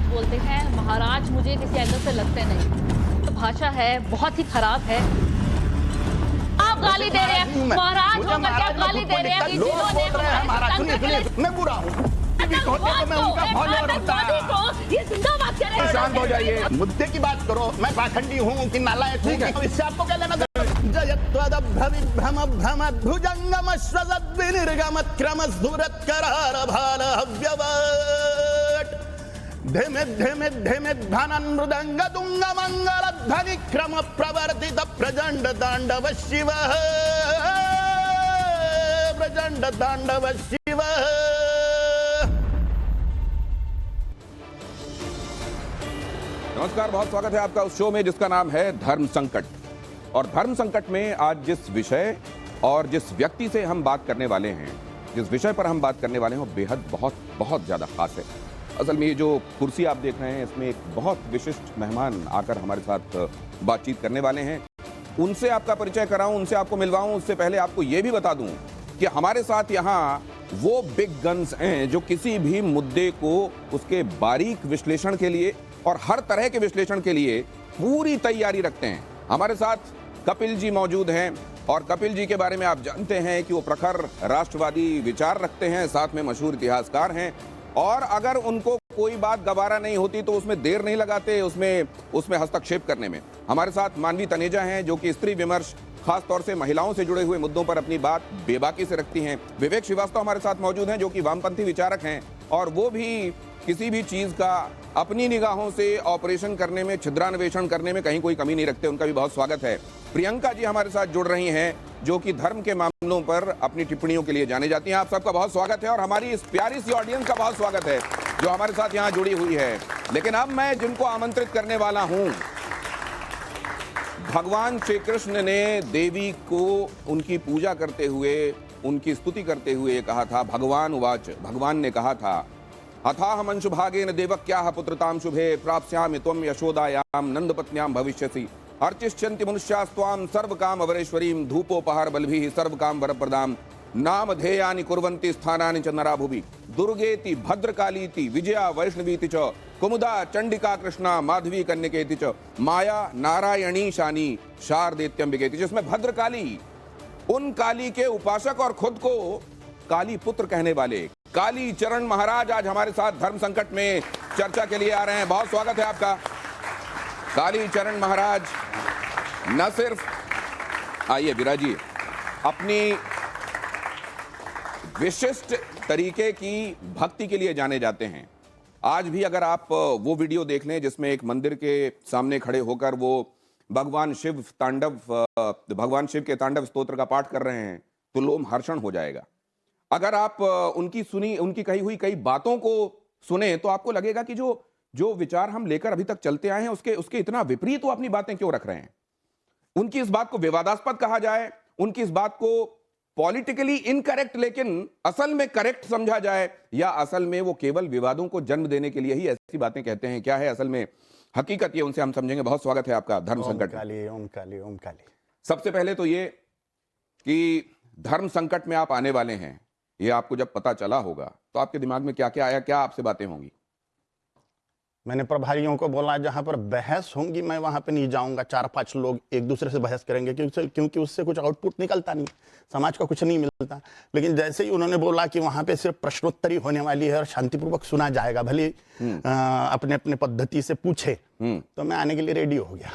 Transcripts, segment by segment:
बोलते हैं। महाराज मुझे किसी एंगल से लगते नहीं। तो भाषा है बहुत ही खराब है। आप गाली दे रहे हैं महाराज होकर के, आप गाली दे रहे हैं। लोग बोल रहे हैं महाराज, सुनिए मैं बुरा हूँ, मैं उनका फॉलोअर होता है। ये जिंदाबाद कह रहे हैं। शांत हो जाइए, मुद्दे की बात करो। मैं पाखंडी हूँ कि नालायक हूँ, इससे आपको क्या लेना? धिमे धिमे धिमे धनन मृदंग तुंग मंगल ध्वनि क्रम प्रवर्तित प्रचंड तांडव शिव, प्रचंड तांडव शिव। नमस्कार, बहुत स्वागत है आपका उस शो में जिसका नाम है धर्म संकट। और धर्म संकट में आज जिस विषय और जिस व्यक्ति से हम बात करने वाले हैं, जिस विषय पर हम बात करने वाले हैं, वो बेहद बहुत ज़्यादा खास है। असल में ये जो कुर्सी आप देख रहे हैं, इसमें एक बहुत विशिष्ट मेहमान आकर हमारे साथ बातचीत करने वाले हैं। उनसे आपका परिचय कराऊं, उनसे आपको मिलवाऊं, उससे पहले आपको ये भी बता दूं कि हमारे साथ यहाँ वो बिग गन्स हैं जो किसी भी मुद्दे को उसके बारीक विश्लेषण के लिए और हर तरह के विश्लेषण के लिए पूरी तैयारी रखते हैं। हमारे साथ कपिल जी मौजूद हैं और कपिल जी के बारे में आप जानते हैं कि वो प्रखर राष्ट्रवादी विचार रखते हैं, साथ में मशहूर इतिहासकार हैं। और अगर उनको कोई बात गवारा नहीं होती तो उसमें देर नहीं लगाते उसमें हस्तक्षेप करने में। हमारे साथ मानवी तनेजा हैं जो कि स्त्री विमर्श, खास तौर से महिलाओं से जुड़े हुए मुद्दों पर अपनी बात बेबाकी से रखती हैं। विवेक श्रीवास्तव हमारे साथ मौजूद हैं जो कि वामपंथी विचारक हैं और वो भी किसी भी चीज का अपनी निगाहों से ऑपरेशन करने में, छिद्रान्वेषण करने में कहीं कोई कमी नहीं रखते। उनका भी बहुत स्वागत है। प्रियंका जी हमारे साथ जुड़ रही हैं जो कि धर्म के मामलों पर अपनी टिप्पणियों के लिए जाने जाती हैं। आप सबका बहुत स्वागत है और हमारी इस प्यारी सी ऑडियंस का बहुत स्वागत है जो हमारे साथ यहाँ जुड़ी हुई है। लेकिन अब मैं जिनको आमंत्रित करने वाला हूँ, भगवान श्री कृष्ण ने देवी को उनकी पूजा करते हुए, उनकी स्तुति करते हुए कहा था, भगवान उवाच, भगवान ने कहा था, अथाह अंशुभागेन देवक्याः पुत्रतां शुभे प्राप्स्यामि त्वं यशोदायां नंदपत्न्यां भविष्यसि अर्चिष्यन्ति मनुष्यास्त्वां सर्वकाम वरेश्वरीं धूपोपहार बलभिः सर्वकाम वरप्रदां नामधेयानि कुर्वन्ति स्थानानि च नरा भुवि दुर्गेति भद्रकालीति विजया वैष्णवीति च कुमुदा चंडिका कृष्णा माधवी कन्यकेति च माया नारायणी शानी शारदेत्यंबिकेति। जिसमें भद्रकाली, उन काली के उपासक और खुद को काली पुत्र कहने वाले काली चरण महाराज आज हमारे साथ धर्म संकट में चर्चा के लिए आ रहे हैं। बहुत स्वागत है आपका। काली चरण महाराज न सिर्फ आइए विराजिए, अपनी विशिष्ट तरीके की भक्ति के लिए जाने जाते हैं। आज भी अगर आप वो वीडियो देख लें जिसमें एक मंदिर के सामने खड़े होकर वो भगवान शिव के तांडव स्तोत्र का पाठ कर रहे हैं तो लोम हर्षण हो जाएगा। अगर आप उनकी कही हुई कई बातों को सुने तो आपको लगेगा कि जो विचार हम लेकर अभी तक चलते आए हैं उसके इतना विपरीत वो अपनी बातें क्यों रख रहे हैं। उनकी इस बात को विवादास्पद कहा जाए, उनकी इस बात को पॉलिटिकली इनकरेक्ट लेकिन असल में करेक्ट समझा जाए, या असल में वो केवल विवादों को जन्म देने के लिए ही ऐसी बातें कहते हैं। क्या है असल में हकीकत, ये उनसे हम समझेंगे। बहुत स्वागत है आपका धर्म संकट। ओम काली ओम काली। सबसे पहले तो ये कि धर्म संकट में आप आने वाले हैं, ये आपको जब पता चला होगा तो आपके दिमाग में क्या क्या आया, क्या आपसे बातें होंगी? मैंने प्रभारियों को बोला जहां पर बहस होंगी मैं वहां पे नहीं जाऊंगा। 4-5 लोग एक दूसरे से बहस करेंगे क्योंकि उससे कुछ आउटपुट निकलता नहीं, समाज को कुछ नहीं मिलता। लेकिन जैसे ही उन्होंने बोला कि वहां पे सिर्फ प्रश्नोत्तरी होने वाली है और शांतिपूर्वक सुना जाएगा, भले अपने अपने पद्धति से पूछे, तो मैं आने के लिए रेडी हो गया।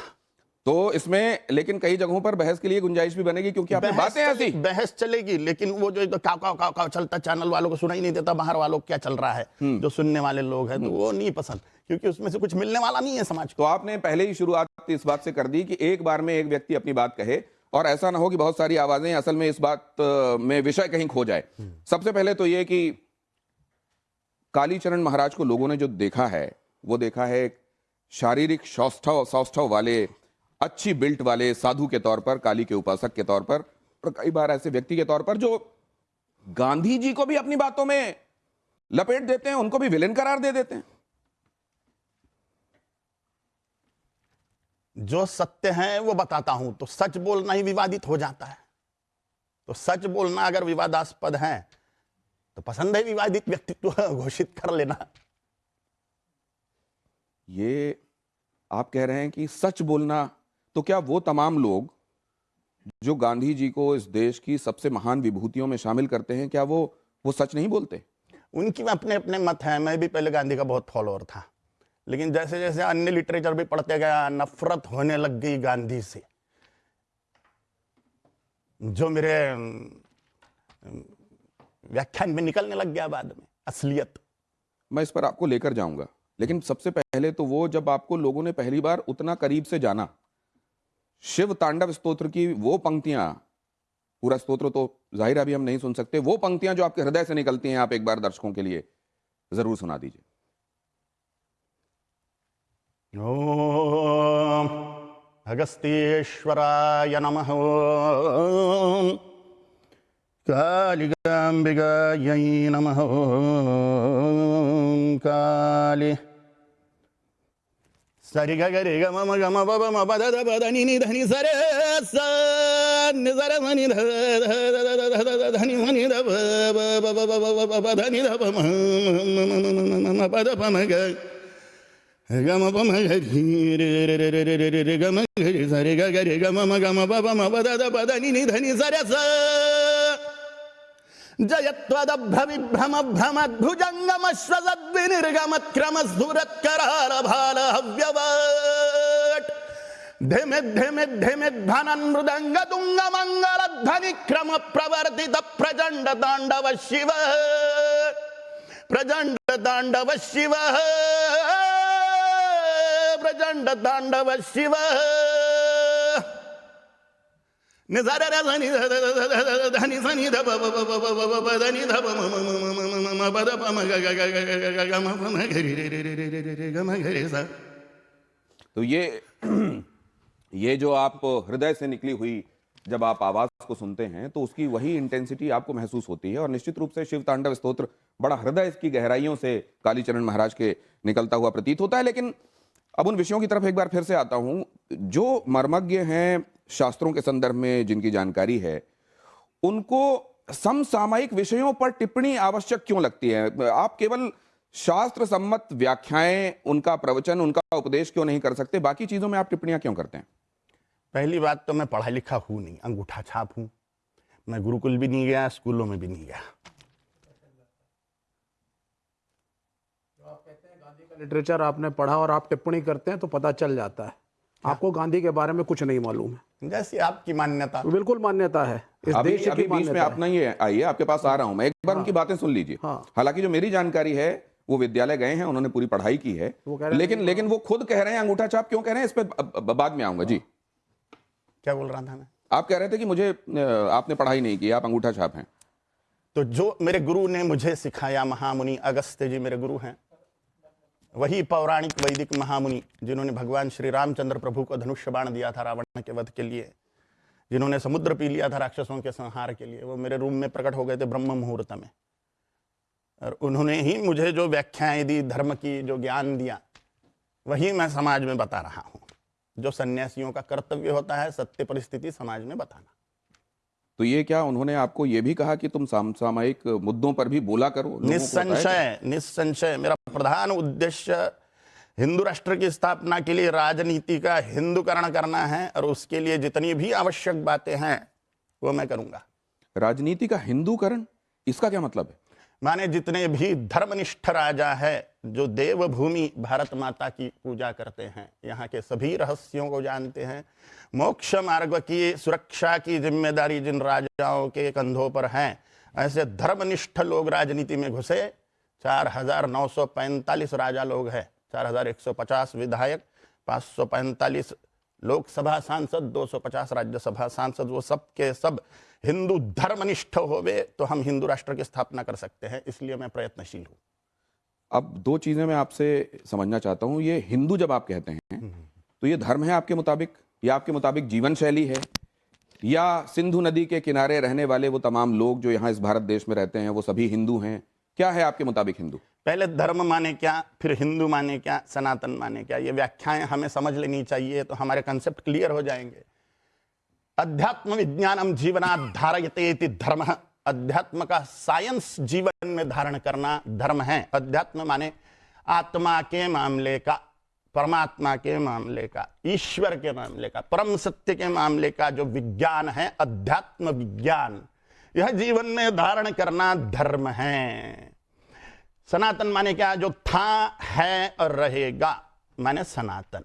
तो इसमें लेकिन कई जगहों पर बहस के लिए गुंजाइश भी बनेगी क्योंकि आपने बातें ऐसी बहस चलेगी, लेकिन वो जो काव चलता, चैनल वालों को सुनाई नहीं देता बाहर वालों को क्या चल रहा है, जो सुनने वाले लोग हैं तो वो नहीं पसंद, क्योंकि उसमें से कुछ मिलने वाला नहीं है समाज को। तो आपने पहले ही शुरुआत इस बात से कर दी कि एक बार में एक व्यक्ति अपनी बात कहे और ऐसा ना हो कि बहुत सारी आवाजें असल में इस बात में विषय कहीं खो जाए। सबसे पहले तो ये कि कालीचरण महाराज को लोगों ने जो देखा है वो देखा है शारीरिक सौष्ठव वाले, अच्छी बिल्ट वाले साधु के तौर पर, काली के उपासक के तौर पर, और कई बार ऐसे व्यक्ति के तौर पर जो गांधी जी को भी अपनी बातों में लपेट देते हैं, उनको भी विलेन करार दे देते हैं। जो सत्य है वो बताता हूं, तो सच बोलना ही विवादित हो जाता है। तो सच बोलना अगर विवादास्पद है तो पसंद है विवादित व्यक्तित्व घोषित कर लेना। ये आप कह रहे हैं कि सच बोलना, तो क्या वो तमाम लोग जो गांधी जी को इस देश की सबसे महान विभूतियों में शामिल करते हैं, क्या वो सच नहीं बोलते? उनकी अपने अपने मत हैं। मैं भी पहले गांधी का बहुत फॉलोअर था, लेकिन जैसे जैसे अन्य लिटरेचर भी पढ़ते गया, नफरत होने लग गई गांधी से। जो मेरे व्याख्यान में निकलने लग गया बाद में असलियत। मैं इस पर आपको लेकर जाऊंगा, लेकिन सबसे पहले तो वो जब आपको लोगों ने पहली बार उतना करीब से जाना, शिव तांडव स्तोत्र की वो पंक्तियां, पूरा स्तोत्र तो जाहिर अभी हम नहीं सुन सकते, वो पंक्तियां जो आपके हृदय से निकलती हैं, आप एक बार दर्शकों के लिए जरूर सुना दीजिए। ओम अगस्त्येश्वराय नमः। ओम कालिकाम्बिकायै नमः। ओम काली सरि ग रे ग म ग म ब ब म ब द द ब द नि नि ध नि स रे स नि स र म नि ध ध ध ध नि म नि ध ब ब ब ब ब ब ब ध नि ध ब म म ब द प म ग ग म प म ग रि रे रे रे रे रे रे ग म ग रि स रे ग ग रे ग म ग म ब ब म ब द द ब द नि नि ध नि स रे स जयत्वदभ्रमभ्रमद्भुजङ्गमश्वसद्विनिर्गमत्क्रमस्फुरत्करालभालहव्यवट् धिमिद्धिमिद्धिमिद्भानन्मृदङ्गदुङ्गमङ्गलध्वनिक्रमप्रवर्तित प्रचण्डताण्डव शिव प्रचण्डताण्डव शिव तो ये जो आप हृदय से निकली हुई जब आप आवाज को सुनते हैं तो उसकी वही इंटेंसिटी आपको महसूस होती है, और निश्चित रूप से शिव तांडव स्तोत्र बड़ा हृदय की गहराइयों से कालीचरण महाराज के निकलता हुआ प्रतीत होता है। लेकिन अब उन विषयों की तरफ एक बार फिर से आता हूं। जो मर्मज्ञ हैं शास्त्रों के संदर्भ में, जिनकी जानकारी है, उनको समसामयिक विषयों पर टिप्पणी आवश्यक क्यों लगती है? आप केवल शास्त्र सम्मत व्याख्याएं, उनका प्रवचन, उनका उपदेश क्यों नहीं कर सकते? बाकी चीजों में आप टिप्पणियां क्यों करते हैं? पहली बात तो मैं पढ़ा लिखा हूं नहीं, अंगूठा छाप हूं। मैं गुरुकुल भी नहीं गया, स्कूलों में भी नहीं गया। लिटरेचर आपने पढ़ा और आप टिप्पणी करते हैं तो पता चल जाता है आपको गांधी के बारे में कुछ नहीं मालूम है। जैसी आपकी मान्यता। बिल्कुल मान्यता है, इस अभी देश की बीच में मान्यता आप नहीं आइए, आपके पास आ रहा हूं मैं, एक बार उनकी बातें सुन लीजिए। हालांकि जो मेरी जानकारी है, वो विद्यालय गए हैं, उन्होंने पूरी पढ़ाई की है, लेकिन वो खुद कह रहे हैं अंगूठा छाप क्यों कह रहे हैं, इस पर बाद में आऊंगा। जी क्या बोल रहा था मैं? आप कह रहे थे कि मुझे आपने पढ़ाई नहीं की, आप अंगूठा छाप हैं। तो जो मेरे गुरु ने मुझे सिखाया, महामुनि अगस्त्य जी मेरे गुरु हैं, वही पौराणिक वैदिक महामुनि जिन्होंने भगवान श्री रामचंद्र प्रभु को धनुष्य बाण दिया था रावण के वध के लिए, जिन्होंने समुद्र पी लिया था राक्षसों के संहार के लिए, वो मेरे रूम में प्रकट हो गए थे ब्रह्म मुहूर्त में। और उन्होंने ही मुझे जो व्याख्याएं दी, धर्म की जो ज्ञान दिया, वही मैं समाज में बता रहा हूँ। जो सन्यासियों का कर्तव्य होता है, सत्य परिस्थिति समाज में बताना। तो ये क्या उन्होंने आपको ये भी कहा कि तुम समसामयिक मुद्दों पर भी बोला करो? निस्संशय, निस्संशय मेरा प्रधान उद्देश्य हिंदू राष्ट्र की स्थापना के लिए राजनीति का हिंदूकरण करना है, और उसके लिए जितनी भी आवश्यक बातें हैं वो मैं करूंगा। राजनीति का हिंदूकरण, इसका क्या मतलब है? माने जितने भी धर्मनिष्ठ राजा है, जो देवभूमि भारत माता की पूजा करते हैं, यहाँ के सभी रहस्यों को जानते हैं, मोक्ष मार्ग की सुरक्षा की जिम्मेदारी जिन राजाओं के कंधों पर है, ऐसे धर्मनिष्ठ लोग राजनीति में घुसे। 4945 राजा लोग हैं, 4150 विधायक, 545 लोकसभा सांसद, 250 राज्यसभा सांसद, वो सब के सब हिंदू धर्मनिष्ठ होवे तो हम हिंदू राष्ट्र की स्थापना कर सकते हैं। इसलिए मैं प्रयत्नशील हूं। अब दो चीजें मैं आपसे समझना चाहता हूं। ये हिंदू जब आप कहते हैं तो ये धर्म है आपके मुताबिक, या आपके मुताबिक जीवन शैली है, या सिंधु नदी के किनारे रहने वाले वो तमाम लोग जो यहाँ इस भारत देश में रहते हैं वो सभी हिंदू हैं? क्या है आपके मुताबिक हिंदू? पहले धर्म माने क्या, फिर हिंदू माने क्या, सनातन माने क्या, ये व्याख्याएं हमें समझ लेनी चाहिए, तो हमारे कंसेप्ट क्लियर हो जाएंगे। अध्यात्म विज्ञानम जीवनात् धारयते इति धर्म। अध्यात्म का साइंस जीवन में धारण करना धर्म है। अध्यात्म माने आत्मा के मामले का परमात्मा के मामले का, ईश्वर के मामले का, परम सत्य के मामले का जो विज्ञान है, अध्यात्म विज्ञान, यह जीवन में धारण करना धर्म है। सनातन माने क्या? जो था, है और रहेगा, माने सनातन।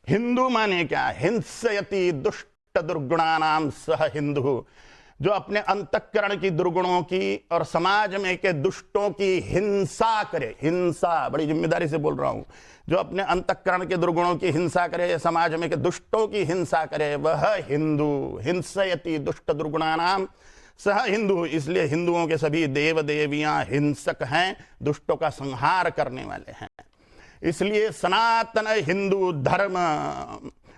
हिंदू माने क्या? हिंसयति दुष्ट दुर्गुणानाम सह हिंदू, जो अपने अंतःकरण की दुर्गुणों की और समाज में के दुष्टों की हिंसा करे। हिंसा, बड़ी जिम्मेदारी से बोल रहा हूं। जो अपने अंतःकरण के दुर्गुणों की हिंसा करे, समाज में के दुष्टों की हिंसा करे, वह हिंदू। हिंसयति दुष्ट दुर्गुणानाम सह हिंदू। इसलिए हिंदुओं के सभी देव देवियां हिंसक हैं, दुष्टों का संहार करने वाले हैं। इसलिए सनातन हिंदू धर्म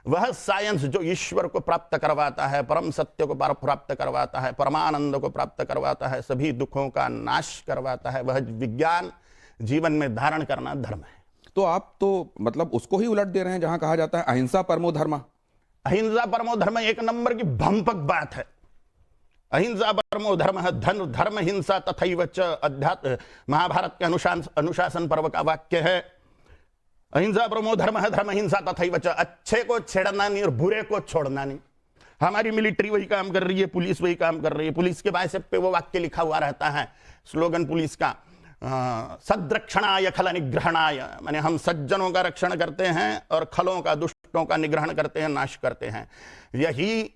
वह साइंस जो ईश्वर को प्राप्त करवाता है, परम सत्य को प्राप्त करवाता है, परमानंद को प्राप्त करवाता है, सभी दुखों का नाश करवाता है, वह विज्ञान जीवन में धारण करना धर्म है। तो आप तो मतलब उसको ही उलट दे रहे हैं जहां कहा जाता है अहिंसा परमो धर्म। अहिंसा परमो धर्म एक नंबर की भंपक बात है। अहिंसा परमो धर्म है, धर्म हिंसा तथैव च, अध्यात्म महाभारत के अनुशासन पर्व का वाक्य है। अहिंसा परमो धर्म है, धर्म हिंसा तथैव च। अच्छे को छेड़ना नहीं और बुरे को छोड़ना नहीं। हमारी मिलिट्री वही काम कर रही है, पुलिस वही काम कर रही है। पुलिस के बायसेप पे वो वाक्य लिखा हुआ रहता है, स्लोगन पुलिस का, सद्रक्षणाय खल निग्रहणाय, माने हम सज्जनों का रक्षण करते हैं और खलों का, दुष्टों का निग्रहण करते हैं, नाश करते हैं। यही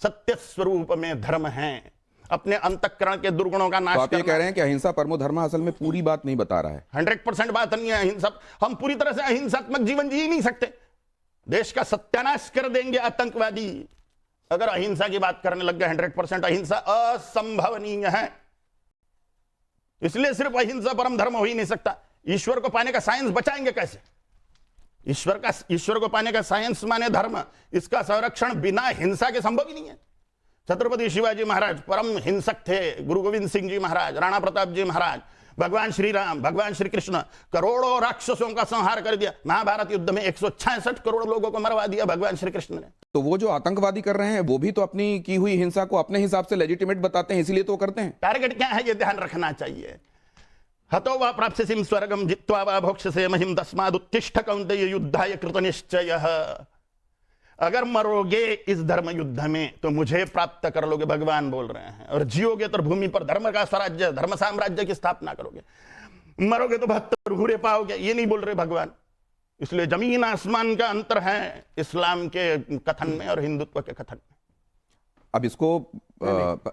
सत्य स्वरूप में धर्म है, अपने अंतःकरण के दुर्गुणों का नाश तो आप ये करना। कह रहे हैं कि अहिंसा परमो धर्म असल में पूरी बात नहीं बता रहा है। 100% बात नहीं है अहिंसा। हम पूरी तरह से अहिंसात्मक जीवन जी ही नहीं सकते। देश का सत्यानाश कर देंगे आतंकवादी अगर अहिंसा की बात करने लग गए। 100% अहिंसा असंभवनीय है। इसलिए सिर्फ अहिंसा परम धर्म हो ही नहीं सकता। ईश्वर को पाने का साइंस बचाएंगे कैसे? ईश्वर को पाने का साइंस माने धर्म, इसका संरक्षण बिना हिंसा के संभव ही नहीं है। छत्रपति शिवाजी महाराज परम हिंसक थे, गुरु गोविंद सिंह जी महाराज, राणा प्रताप जी महाराज, भगवान श्री राम, भगवान श्री कृष्ण, करोड़ों राक्षसों का संहार कर दिया। महाभारत युद्ध में 166 करोड़ लोगों को मरवा दिया भगवान श्री कृष्ण ने। तो वो जो आतंकवादी कर रहे हैं वो भी तो अपनी की हुई हिंसा को अपने हिसाब से लेजिटिमेट बताते हैं, इसीलिए तो करते हैं। टारगेट क्या है ये ध्यान रखना चाहिए। हतो वा प्राप्स्यसिं स्वर्गं जित्वा वा भोक्ष्यसे महिं तस्मादुत्तिष्ठ कौन्तेय युद्धाय कृतनिश्चयः। अगर मरोगे इस धर्म युद्ध में तो मुझे प्राप्त कर लोगे, भगवान बोल रहे हैं। और जियोगे तो भूमि पर धर्म का स्वराज्य, धर्म साम्राज्य की स्थापना करोगे। मरोगे तो 72 घूरे पाओगे, ये नहीं बोल रहे भगवान। इसलिए जमीन आसमान का अंतर है इस्लाम के कथन में और हिंदुत्व के कथन में। अब इसको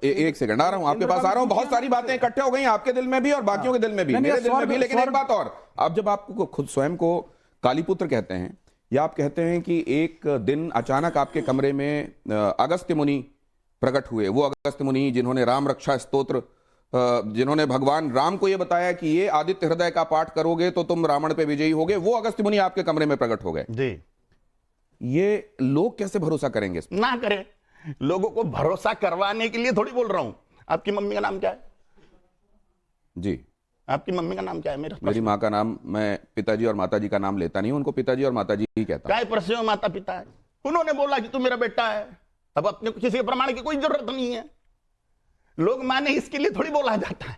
एक सेकंड आ रहा हूं, आपके पास आ रहा हूं। बहुत सारी बातें इकट्ठे हो गई आपके दिल में भी और बाकियों के दिल में भी, मेरे दिल में भी। लेकिन एक बात और, अब जब आपको खुद स्वयं को कालीपुत्र कहते हैं या आप कहते हैं कि एक दिन अचानक आपके कमरे में अगस्त्य मुनि प्रकट हुए, वो अगस्त्य मुनि जिन्होंने राम रक्षा स्तोत्र, जिन्होंने भगवान राम को यह बताया कि ये आदित्य हृदय का पाठ करोगे तो तुम रावण पे विजयी होगे, वो अगस्त्य मुनि आपके कमरे में प्रकट हो गए जी। ये लोग कैसे भरोसा करेंगे? ना करें। लोगों को भरोसा करवाने के लिए थोड़ी बोल रहा हूं। आपकी मम्मी का नाम क्या है? जी, आपकी मम्मी का नाम क्या है? मेरी माँ का नाम, मैं पिताजी और माताजी का नाम लेता नहीं, उनको पिताजी और माताजी ही कहता हूं। काय प्रश्न में माता पिता है, उन्होंने बोला कि तू मेरा बेटा है। अब अपने को किसी के प्रमाण की कोई जरूरत नहीं है। लोग माने इसके लिए थोड़ी बोला जाता है।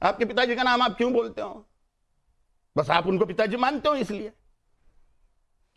आपके पिताजी का नाम आप क्यों बोलते हो? बस आप उनको पिताजी मानते हो इसलिए,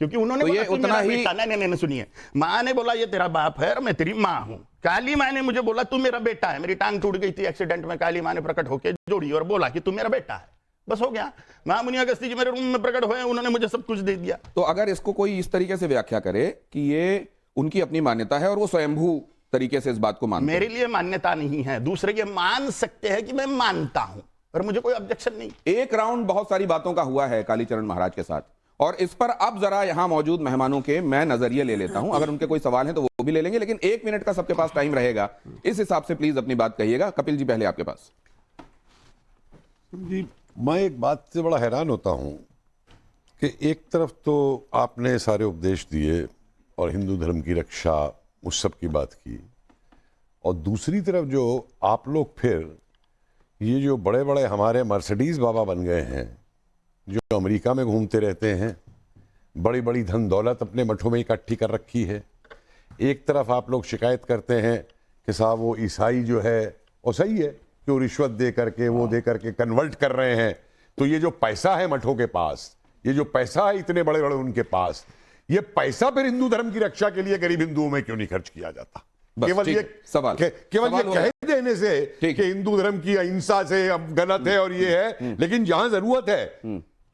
क्योंकि उन्होंने तो बोला ये तू उतना मेरा ही बेटा। नहीं, सुनिए, माँ ने बोला ये तेरा बाप है और मैं तेरी माँ हूं। काली माँ ने मुझे बोला तू मेरा बेटा है। मेरी टांग टूट गई थी एक्सीडेंट में, काली माँ ने प्रकट होकर जोड़ी और बोला कि तू मेरा बेटा है। बस हो गया। महामुनि अगस्त्य जी मेरे रूम में प्रकट हुए, उन्होंने मुझे सब कुछ दे दिया। तो अगर इसको कोई इस तरीके से व्याख्या करे कि ये उनकी अपनी मान्यता है और वो स्वयंभू तरीके से इस बात को मानते हैं, मेरे लिए मान्यता नहीं है, दूसरे ये मान सकते हैं कि मैं मानता हूं और मुझे कोई ऑब्जेक्शन नहीं। एक राउंड बहुत सारी बातों का हुआ है कालीचरण महाराज के साथ, और इस पर अब जरा यहां मौजूद मेहमानों के मैं नजरिए ले लेता हूं। अगर उनके कोई सवाल है तो वो भी ले लेंगे, लेकिन 1 मिनट का सबके पास टाइम रहेगा, इस हिसाब से प्लीज अपनी बात कहिएगा। कपिल जी, पहले आपके पास। जी, मैं एक बात से बड़ा हैरान होता हूं कि एक तरफ तो आपने सारे उपदेश दिए और हिंदू धर्म की रक्षा, उस सब की बात की, और दूसरी तरफ जो आप लोग फिर ये जो बड़े बड़े हमारे मर्सिडीज बाबा बन गए हैं, जो अमेरिका में घूमते रहते हैं, बड़ी बड़ी धन दौलत अपने मठों में इकट्ठी कर रखी है। एक तरफ आप लोग शिकायत करते हैं कि साहब वो ईसाई जो है, और सही है कि वो रिश्वत दे करके, वो दे करके कन्वर्ट कर रहे हैं। तो ये जो पैसा है मठों के पास, ये जो पैसा है इतने बड़े बड़े उनके पास, ये पैसा फिर हिंदू धर्म की रक्षा के लिए गरीब हिंदुओं में क्यों नहीं खर्च किया जाता? केवल ये सवाल केवल ये कह देने से कि हिंदू धर्म की अहिंसा से अब गलत है और ये है, लेकिन जहां जरूरत है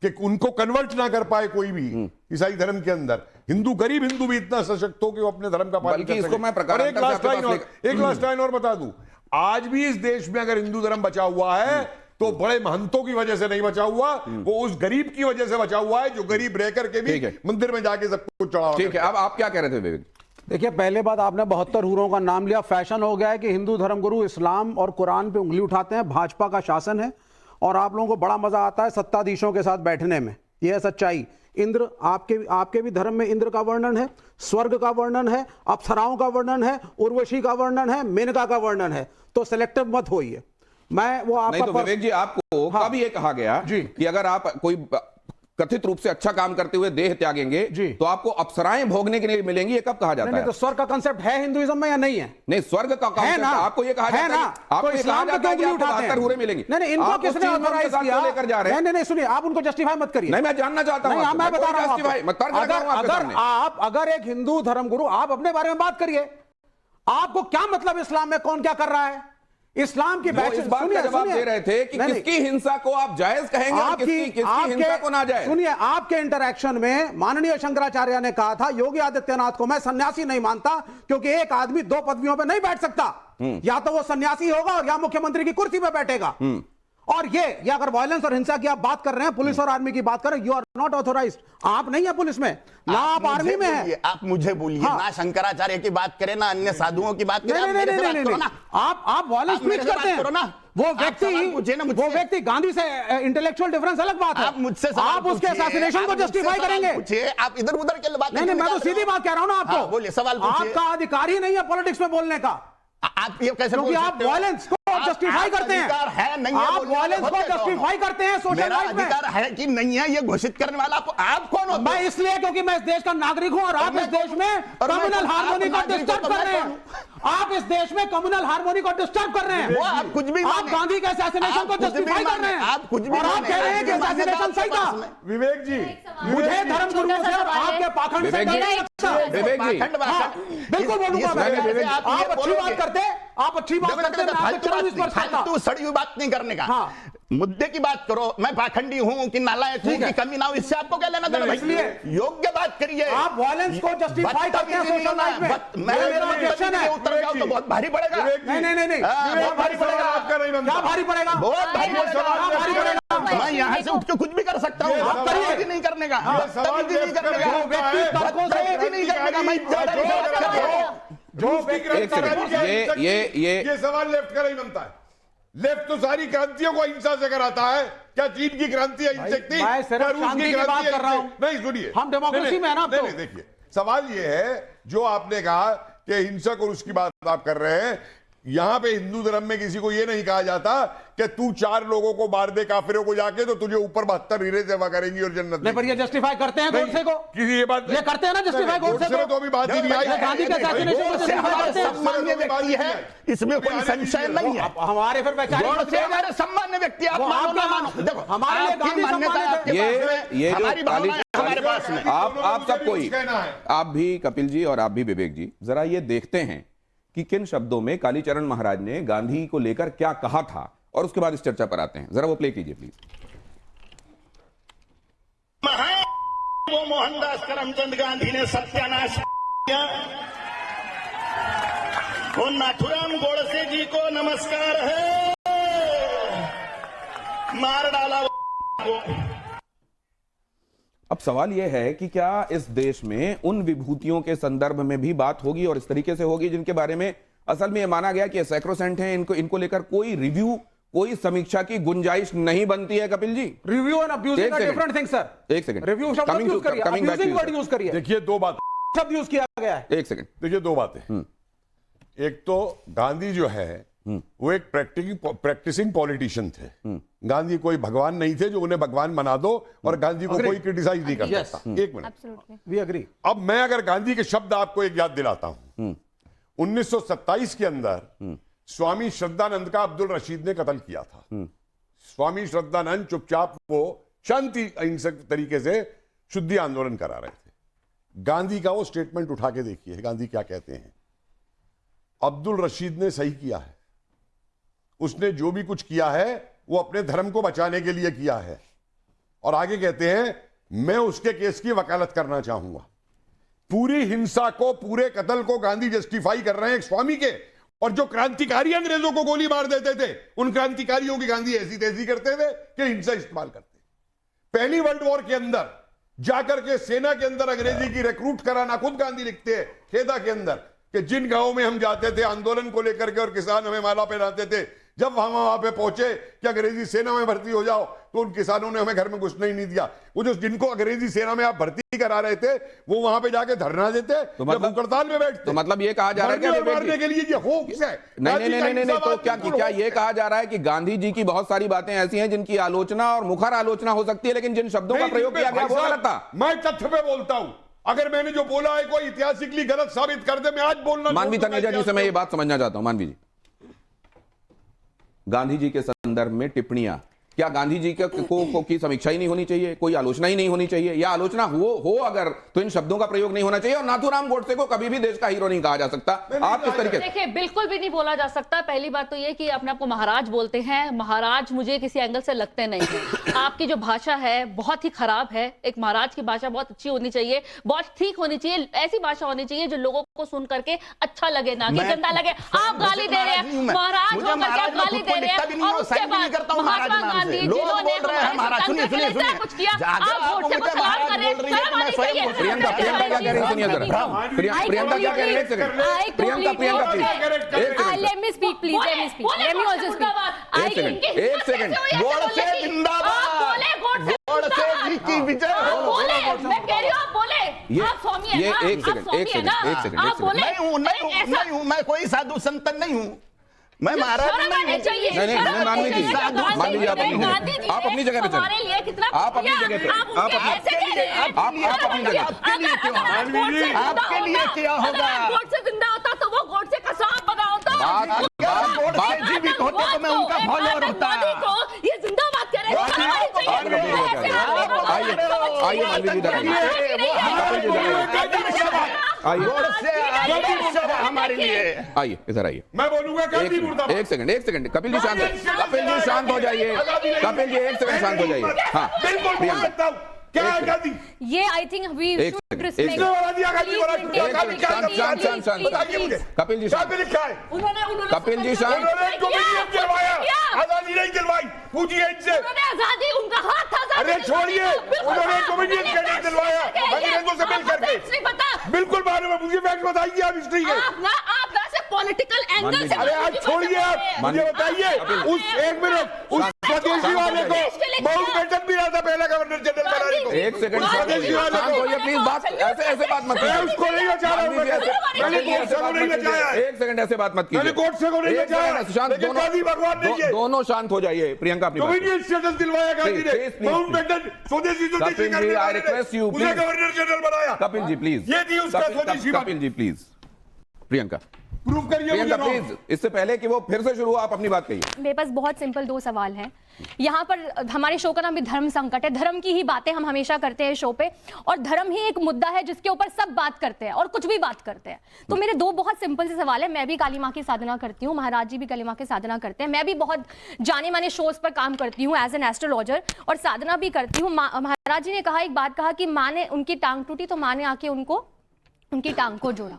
कि उनको कन्वर्ट ना कर पाए कोई भी ईसाई धर्म के अंदर, गरीब हिंदू भी इतना सशक्त हो कि वो अपने धर्म का पालन कर सके। और एक लास्ट लाइन और बता दूं, आज भी इस देश में अगर हिंदू धर्म बचा हुआ है तो बड़े महंतों की वजह से नहीं बचा हुआ, वो उस गरीब की वजह से बचा हुआ है जो गरीब रह करके भी मंदिर में जाके सब कुछ चढ़ावा। ठीक है, अब आप क्या कह रहे थे विवेक? देखिए, पहले बात, आपने 72 हुरों का नाम लिया। फैशन हो गया है कि हिंदू धर्मगुरु इस्लाम और कुरान पे उंगली उठाते हैं। भाजपा का शासन है और आप लोगों को बड़ा मजा आता है सत्ताधीशों के साथ बैठने में। यह है सच्चाई। इंद्र, आपके भी धर्म में इंद्र का वर्णन है, स्वर्ग का वर्णन है, अप्सराओं का वर्णन है, उर्वशी का वर्णन है, मेनका का वर्णन है। तो सिलेक्टिव मत होइए। मैं वो आपका नहीं तो विवेक जी, आपको कब ये कहा गया कि अगर आप कोई कथित रूप से अच्छा काम करते हुए देह त्यागेंगे तो आपको अप्सराएं भोगने के लिए मिलेंगी? ये कब कहा जाता है? तो स्वर्ग का कांसेप्ट है हिंदुइज्म में या नहीं है? नहीं, स्वर्ग का कांसेप्ट आपको ये कहा जाता है, आपको ये कहा जाता है कि आपको 72 हुरें मिलेंगे। नहीं, इनको किसने ऑथराइज किया? लेकर जा रहे हैं। नहीं, सुनिए, आप उनको जस्टिफाई मत करिए। नहीं, मैं जानना चाहता हूं। मैं बता रहा हूं, अगर एक हिंदू धर्मगुरु, आप अपने बारे में बात करिए। आपको क्या मतलब इस्लाम में कौन क्या कर रहा है? इस्लाम की इस बात का जवाब दे रहे थे कि किसकी हिंसा को आप जायज कहेंगे और किसकी हिंसा को ना जायज। सुनिए, आपके इंटरैक्शन में माननीय शंकराचार्य ने कहा था योगी आदित्यनाथ को मैं सन्यासी नहीं मानता, क्योंकि एक आदमी 2 पदवियों पे नहीं बैठ सकता। या तो वो सन्यासी होगा और या मुख्यमंत्री की कुर्सी पे बैठेगा। और ये अगर वायलेंस और हिंसा की आप बात कर रहे हैं, पुलिस और आर्मी की बात कर रहे हैं, यू आर नॉट ऑथोराइज्ड। आप नहीं है पुलिस में, ना आप आर्मी में है। आप मुझे बोलिए, ना शंकराचार्य की बात करें, ना अन्य साधुओं की बात करें। नहीं, आप वायलेंस प्रीच करते हैं। वो व्यक्ति गांधी से इंटेलेक्चुअल डिफरेंस अलग बात है। आप उसके असैसिनेशन को जस्टिफाई करेंगे। आप इधर उधर के बात नहीं, मैं तो सीधी बात कह रहा हूं ना आपको। बोलिए, सवाल आपका अधिकार ही नहीं है पॉलिटिक्स में बोलने का। आप ये कैसे क्योंकि आप वायलेंस को जस्टिफाई करते हैं। आप वायलेंस को जस्टिफाई करते हैं सोशल लाइफ में। अधिकार है कि नहीं है ये घोषित करने वाला आप कौन होते हैं? मैं इसलिए क्योंकि मैं इस देश का नागरिक हूं और आप इस देश में कम्युनल हार्मोनी को डिस्टर्ब कर रहे हैं। आप इस देश में कम्युनल हार्मोनी को डिस्टर्ब कर रहे हैं। आप कुछ भी, आप गांधी के असैसिनेशन को जस्टिफाई कर रहे हैं। आप कुछ भी, और आप कह रहे हैं कि असैसिनेशन सही था। विवेक जी, मुझे धर्मगुरुओं से और आपके पाखंड से डर नहीं लगता। विवेक जी, बिल्कुल बोलूंगा मैं। आप अच्छी बात करते, आप अच्छी बात करते, मैं आपको 24 पर खाता। तू सड़ी हुई बात नहीं करने का। मुद्दे की बात करो। मैं पाखंडी हूं कि नालायक हूं कि कमी ना हो, इससे आपको क्या लेना देना? इसलिए योग्य बात करिए। आप वायलेंस को जस्टिफाई करते हैं सोशल लाइफ में। मेरा ऑब्जेक्शन है, उत्तर जाओ तो बहुत भारी पड़ेगा। नहीं, बहुत भारी पड़ेगा। क्या भारी पड़ेगा? बहुत भारी पड़ेगा। मैं यहाँ से उठ के कुछ भी कर सकता हूँ। आप करिए नहीं करने का, नहीं करने का, नहीं करने का। मैं ये सवाल लेफ्ट का नहीं बनता है। लेफ्ट तो सारी क्रांतियों को अहिंसा से कराता है। क्या चीन की क्रांति अहिंसक थी? मैं सिर्फ शांति की बात कर रहा हूं। नहीं, सुनिए, हम डेमोक्रेसी में है ना। नहीं, देखिए, सवाल ये है जो आपने कहा कि हिंसक और उसकी बात आप कर रहे हैं। यहां पे हिंदू धर्म में किसी को यह नहीं कहा जाता कि तू 4 लोगों को मार दे काफिरों को जाके तो तुझे ऊपर 72 हीरे सेवा करेंगी और जन्नत में। पर ये जस्टिफाई करते हैं गोडसे को। किसी ये बात ये करते हैं ना जस्टिफाई गोडसे को। तो अभी बात ही नहीं आई। गांधी के असैसिनेशन को जस्टिफाई करते हैं। सामान्य व्यक्ति है, इसमें कोई संशय नहीं है। हमारे फिर हमारे सामान्य व्यक्ति, आप मानो ना मानो, देखो हमारे लिए गांधी सम्मानित है। ये हमारी भावना हमारे पास में। आप सब कोई, आप भी कपिल जी और आप भी विवेक जी, जरा ये देखते हैं कि किन शब्दों में कालीचरण महाराज ने गांधी को लेकर क्या कहा था और उसके बाद इस चर्चा पर आते हैं। जरा वो प्ले कीजिए प्लीज। वो मोहनदास करमचंद गांधी ने सत्यानाश किया। वो नाथुराम गोडसे जी को नमस्कार है, मार डाला वो। अब सवाल यह है कि क्या इस देश में उन विभूतियों के संदर्भ में भी बात होगी और इस तरीके से होगी जिनके बारे में असल में यह माना गया कि सैक्रोसेंट है, इनको लेकर कोई रिव्यू, कोई समीक्षा की गुंजाइश नहीं बनती है? Kapil ji, review and abusing are different things sir. एक सेकंड, रिव्यू शब्द यूज करिए, अब्यूजिंग वर्ड यूज करिए। देखिए, 2 बात शब्द यूज किया गया है। एक सेकंड, देखिए 2 बातें। एक तो गांधी जो है वो एक प्रैक्टिसिंग पॉलिटिशियन थे। गांधी कोई भगवान नहीं थे जो उन्हें भगवान बना दो और गांधी को कोई क्रिटिसाइज नहीं कर सकता। एक मिनट, वी एग्री। अब मैं अगर गांधी के शब्द आपको एक याद दिलाता हूं। 1927 के अंदर स्वामी श्रद्धानंद का अब्दुल रशीद ने कत्ल किया था। स्वामी श्रद्धानंद चुपचाप वो शांति अहिंसक तरीके से शुद्धि आंदोलन करा रहे थे। गांधी का वो स्टेटमेंट उठा के देखिए, गांधी क्या कहते हैं। अब्दुल रशीद ने सही किया है, उसने जो भी कुछ किया है वो अपने धर्म को बचाने के लिए किया है। और आगे कहते हैं मैं उसके केस की वकालत करना चाहूंगा। पूरी हिंसा को, पूरे कत्ल को गांधी जस्टिफाई कर रहे हैं एक स्वामी के, और जो क्रांतिकारी अंग्रेजों को गोली मार देते थे उन क्रांतिकारियों की गांधी ऐसी तैसी करते थे कि हिंसा इस्तेमाल करते। पहली वर्ल्ड वॉर के अंदर जाकर के सेना के अंदर अंग्रेजी की रिक्रूट कराना, खुद गांधी लिखते हैं खेदा के अंदर कि जिन गांवों में हम जाते थे आंदोलन को लेकर के और किसान हमें माला पहनाते थे, जब हम वहां पे पहुंचे कि अंग्रेजी सेना में भर्ती हो जाओ तो उन किसानों ने हमें घर में घुसने ही नहीं दिया। वो जो जिनको अंग्रेजी सेना में आप भर्ती करा रहे थे वो वहां पे जाके धरना देते, तो मतलब भूख हड़ताल में बैठते। तो मतलब ये कहा जा रहा है कि मारने के लिए ये होक्स है। नहीं, तो क्या ये कहा जा रहा है कि गांधी जी की बहुत सारी बातें ऐसी हैं जिनकी आलोचना और मुखर आलोचना हो सकती है, लेकिन जिन शब्दों का प्रयोग किया गया वो गलत था। मैं तथ्य पे बोलता हूं, अगर मैंने जो बोला है कोई ऐतिहासिकली गलत साबित कर दे, मैं आज बोलना। मानवी तनेजा जी से मैं ये बात समझना चाहता हूं। मानवी जी, गांधी जी के संदर्भ में टिप्पणियां, क्या गांधी जी की समीक्षा ही नहीं होनी चाहिए, कोई आलोचना ही नहीं होनी चाहिए, या आलोचना हो अगर तो इन शब्दों का प्रयोग नहीं होना चाहिए? और नाथूराम गोडसे को कभी भी देश का हीरो नहीं कहा जा सकता। आप किस तरीके से? देखिए, बिल्कुल भी नहीं बोला जा सकता। पहली बात तो ये कि अपने आप को महाराज बोलते हैं। महाराज मुझे किसी एंगल से लगते नहीं है। आपकी जो भाषा है बहुत ही खराब है। एक महाराज की भाषा बहुत अच्छी होनी चाहिए, बहुत ठीक होनी चाहिए, ऐसी भाषा होनी चाहिए जो लोगों को सुन करके अच्छा लगे, ना कि गंदा लगे। आप गाली दे रहे हैं, महाराज होकर के गाली दे रहे हैं, और उसके बाद महात्मा गांधी जिन्होंने कुछ किया, आप वोट से कुछ खराब कर रहे हैं। प्रियंका क्या कह रही है? सुनिए जरा, प्रियंका क्या कह रही है? एक second, Priyanka please, let me speak, please. Let me speak. Let me also speak. एक सेकंड। गोडसे जिंदाबाद, गोडसे जी की विजय हो। मैं कह रही हूँ आप बोले, आप स्वामी है ना, एक सेकंड, आप बोले। नहीं हूं, मैं कोई साधु संत नहीं हूं, मैं महाराज नहीं। नहीं, मानवी जी, आप अपनी जगह पे चलें। आप अपनी जगह पे, आप अपनी जगह। आपके लिए क्या होगा? गोड से जिंदा होता तो वो गोड से कसाब बना होता। गोडसे जीवित होते तो मैं उनका फॉलोअर होता। ये जिंदाबाद करें। आइए मानवी जी, हमारे लिए आइए, इधर आइए। मैं बोलूंगा एक सेकंड, कपिल जी शांत हो जाइए। कपिल जी एक सेकंड शांत हो जाइए। हाँ, बिल्कुल क्या है गांधी? ये I think we should respect. Kapil ji शांत, कपिल जी शांत। आजादी नहीं दिलवाई, पूछिए इनसे। आजादी उनका हाथ था। अरे छोड़िए, उन्होंने कम्युनिस्ट कैडेट दिलवाया अंग्रेजों से मिल करके। बिल्कुल मालूम है मुझे, फैक्ट बताइए आप हिस्ट्री के। आप ना से पॉलिटिकल एंगल से। अरे आज छोड़िए, आप मुझे बताइए उस एक मिनट उस स्वदेशी वाले को माउंटबेटन भी रहा था पहला गवर्नर जनरल बनाने को। एक सेकंड शांत होइए प्लीज। बात ऐसे बात मत कीजिए। मैं उसको नहीं बचा रहा हूं, मैंने गोडसे को नहीं बचाया। एक सेकंड ऐसे बात मत कीजिए। मैंने गोडसे को नहीं बचाया, लेकिन गांधी भगवान नहीं है। दोनों शांत हो जाइए। प्रियंका अपनी बात। कम्युनिस्ट स्टेटस दिलवाया गांधी ने, माउंटबेटन स्वदेशी करने उसे गवर्नर जनरल बनाया। कपिल जी प्लीज, ये थी उसका स्वदेशी। कपिल जी प्लीज। प्रियंका प्रूव करिए प्रियंका प्लीज, इससे पहले कि वो फिर से शुरू हो, आप अपनी बात कहिए। मेरे पास बहुत सिंपल दो सवाल हैं। यहाँ पर हमारे शो का नाम भी धर्म संकट है। धर्म की ही बातें हम हमेशा करते हैं शो पे, और धर्म ही एक मुद्दा है जिसके ऊपर सब बात करते हैं और कुछ भी बात करते हैं। तो मेरे दो बहुत सिंपल से सवाल है। मैं भी काली माँ की साधना करती हूँ, महाराज जी भी काली माँ की साधना करते हैं, मैं भी बहुत जाने माने शोज पर काम करती हूँ एज एन एस्ट्रोलॉजर, और साधना भी करती हूँ। महाराज जी ने कहा, एक बात कहा कि माँ ने, उनकी टांग टूटी तो माँ ने आके उनको, उनकी टांग को जोड़ा।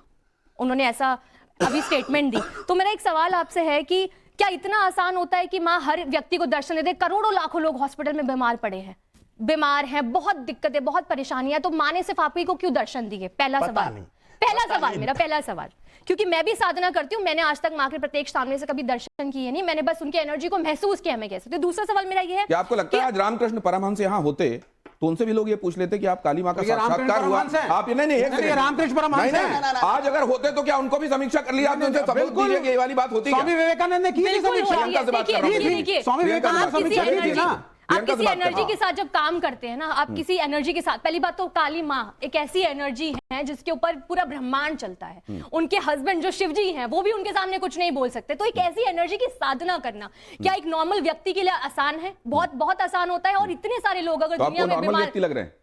उन्होंने ऐसा अभी स्टेटमेंट दी। तो मेरा एक सवाल आपसे है कि क्या इतना आसान होता है कि माँ हर व्यक्ति को दर्शन दे दे? करोड़ों लाखों लोग हॉस्पिटल में बीमार पड़े हैं, बीमार हैं, बहुत दिक्कतें, बहुत परेशानियां, तो माँ ने सिर्फ आप ही को क्यों दर्शन दिए? पहला सवाल मेरा पहला सवाल, क्योंकि मैं भी साधना करती हूँ, मैंने आज तक माँ के प्रत्यक्ष सामने से कभी दर्शन किए नहीं, मैंने बस उनकी एनर्जी को महसूस किया, मैं कह सकती हूँ। दूसरा सवाल मेरा ये है, क्या आपको लगता है आज रामकृष्ण परमहंस यहाँ होते तो उनसे भी लोग ये पूछ लेते कि आप काली माँ का साक्षात्कार हुआ? आप नहीं, रामकृष्ण परमहंस हैं। आज अगर होते तो क्या उनको भी समीक्षा कर लिया? आपने उनसे सबूत दीजिए कि ये वाली बात होती है। स्वामी विवेकानंद ने की थी समीक्षा। प्रियंका से बात कर रहा हूं। स्वामी विवेकानंद समीक्षा की थी ना। आप किसी एनर्जी के साथ जब काम करते हैं ना, आप किसी एनर्जी के साथ, पहली बात तो काली माँ एक ऐसी एनर्जी है जिसके ऊपर पूरा ब्रह्मांड चलता है। उनके हस्बैंड जो शिव जी हैं वो भी उनके सामने कुछ नहीं बोल सकते। तो एक ऐसी एनर्जी की साधना करना क्या एक नॉर्मल व्यक्ति के लिए आसान है? बहुत बहुत आसान होता है। और इतने सारे लोग अगर तो दुनिया आपको में नॉर्मल बीमार, व्यक्ति लग रहे हैं?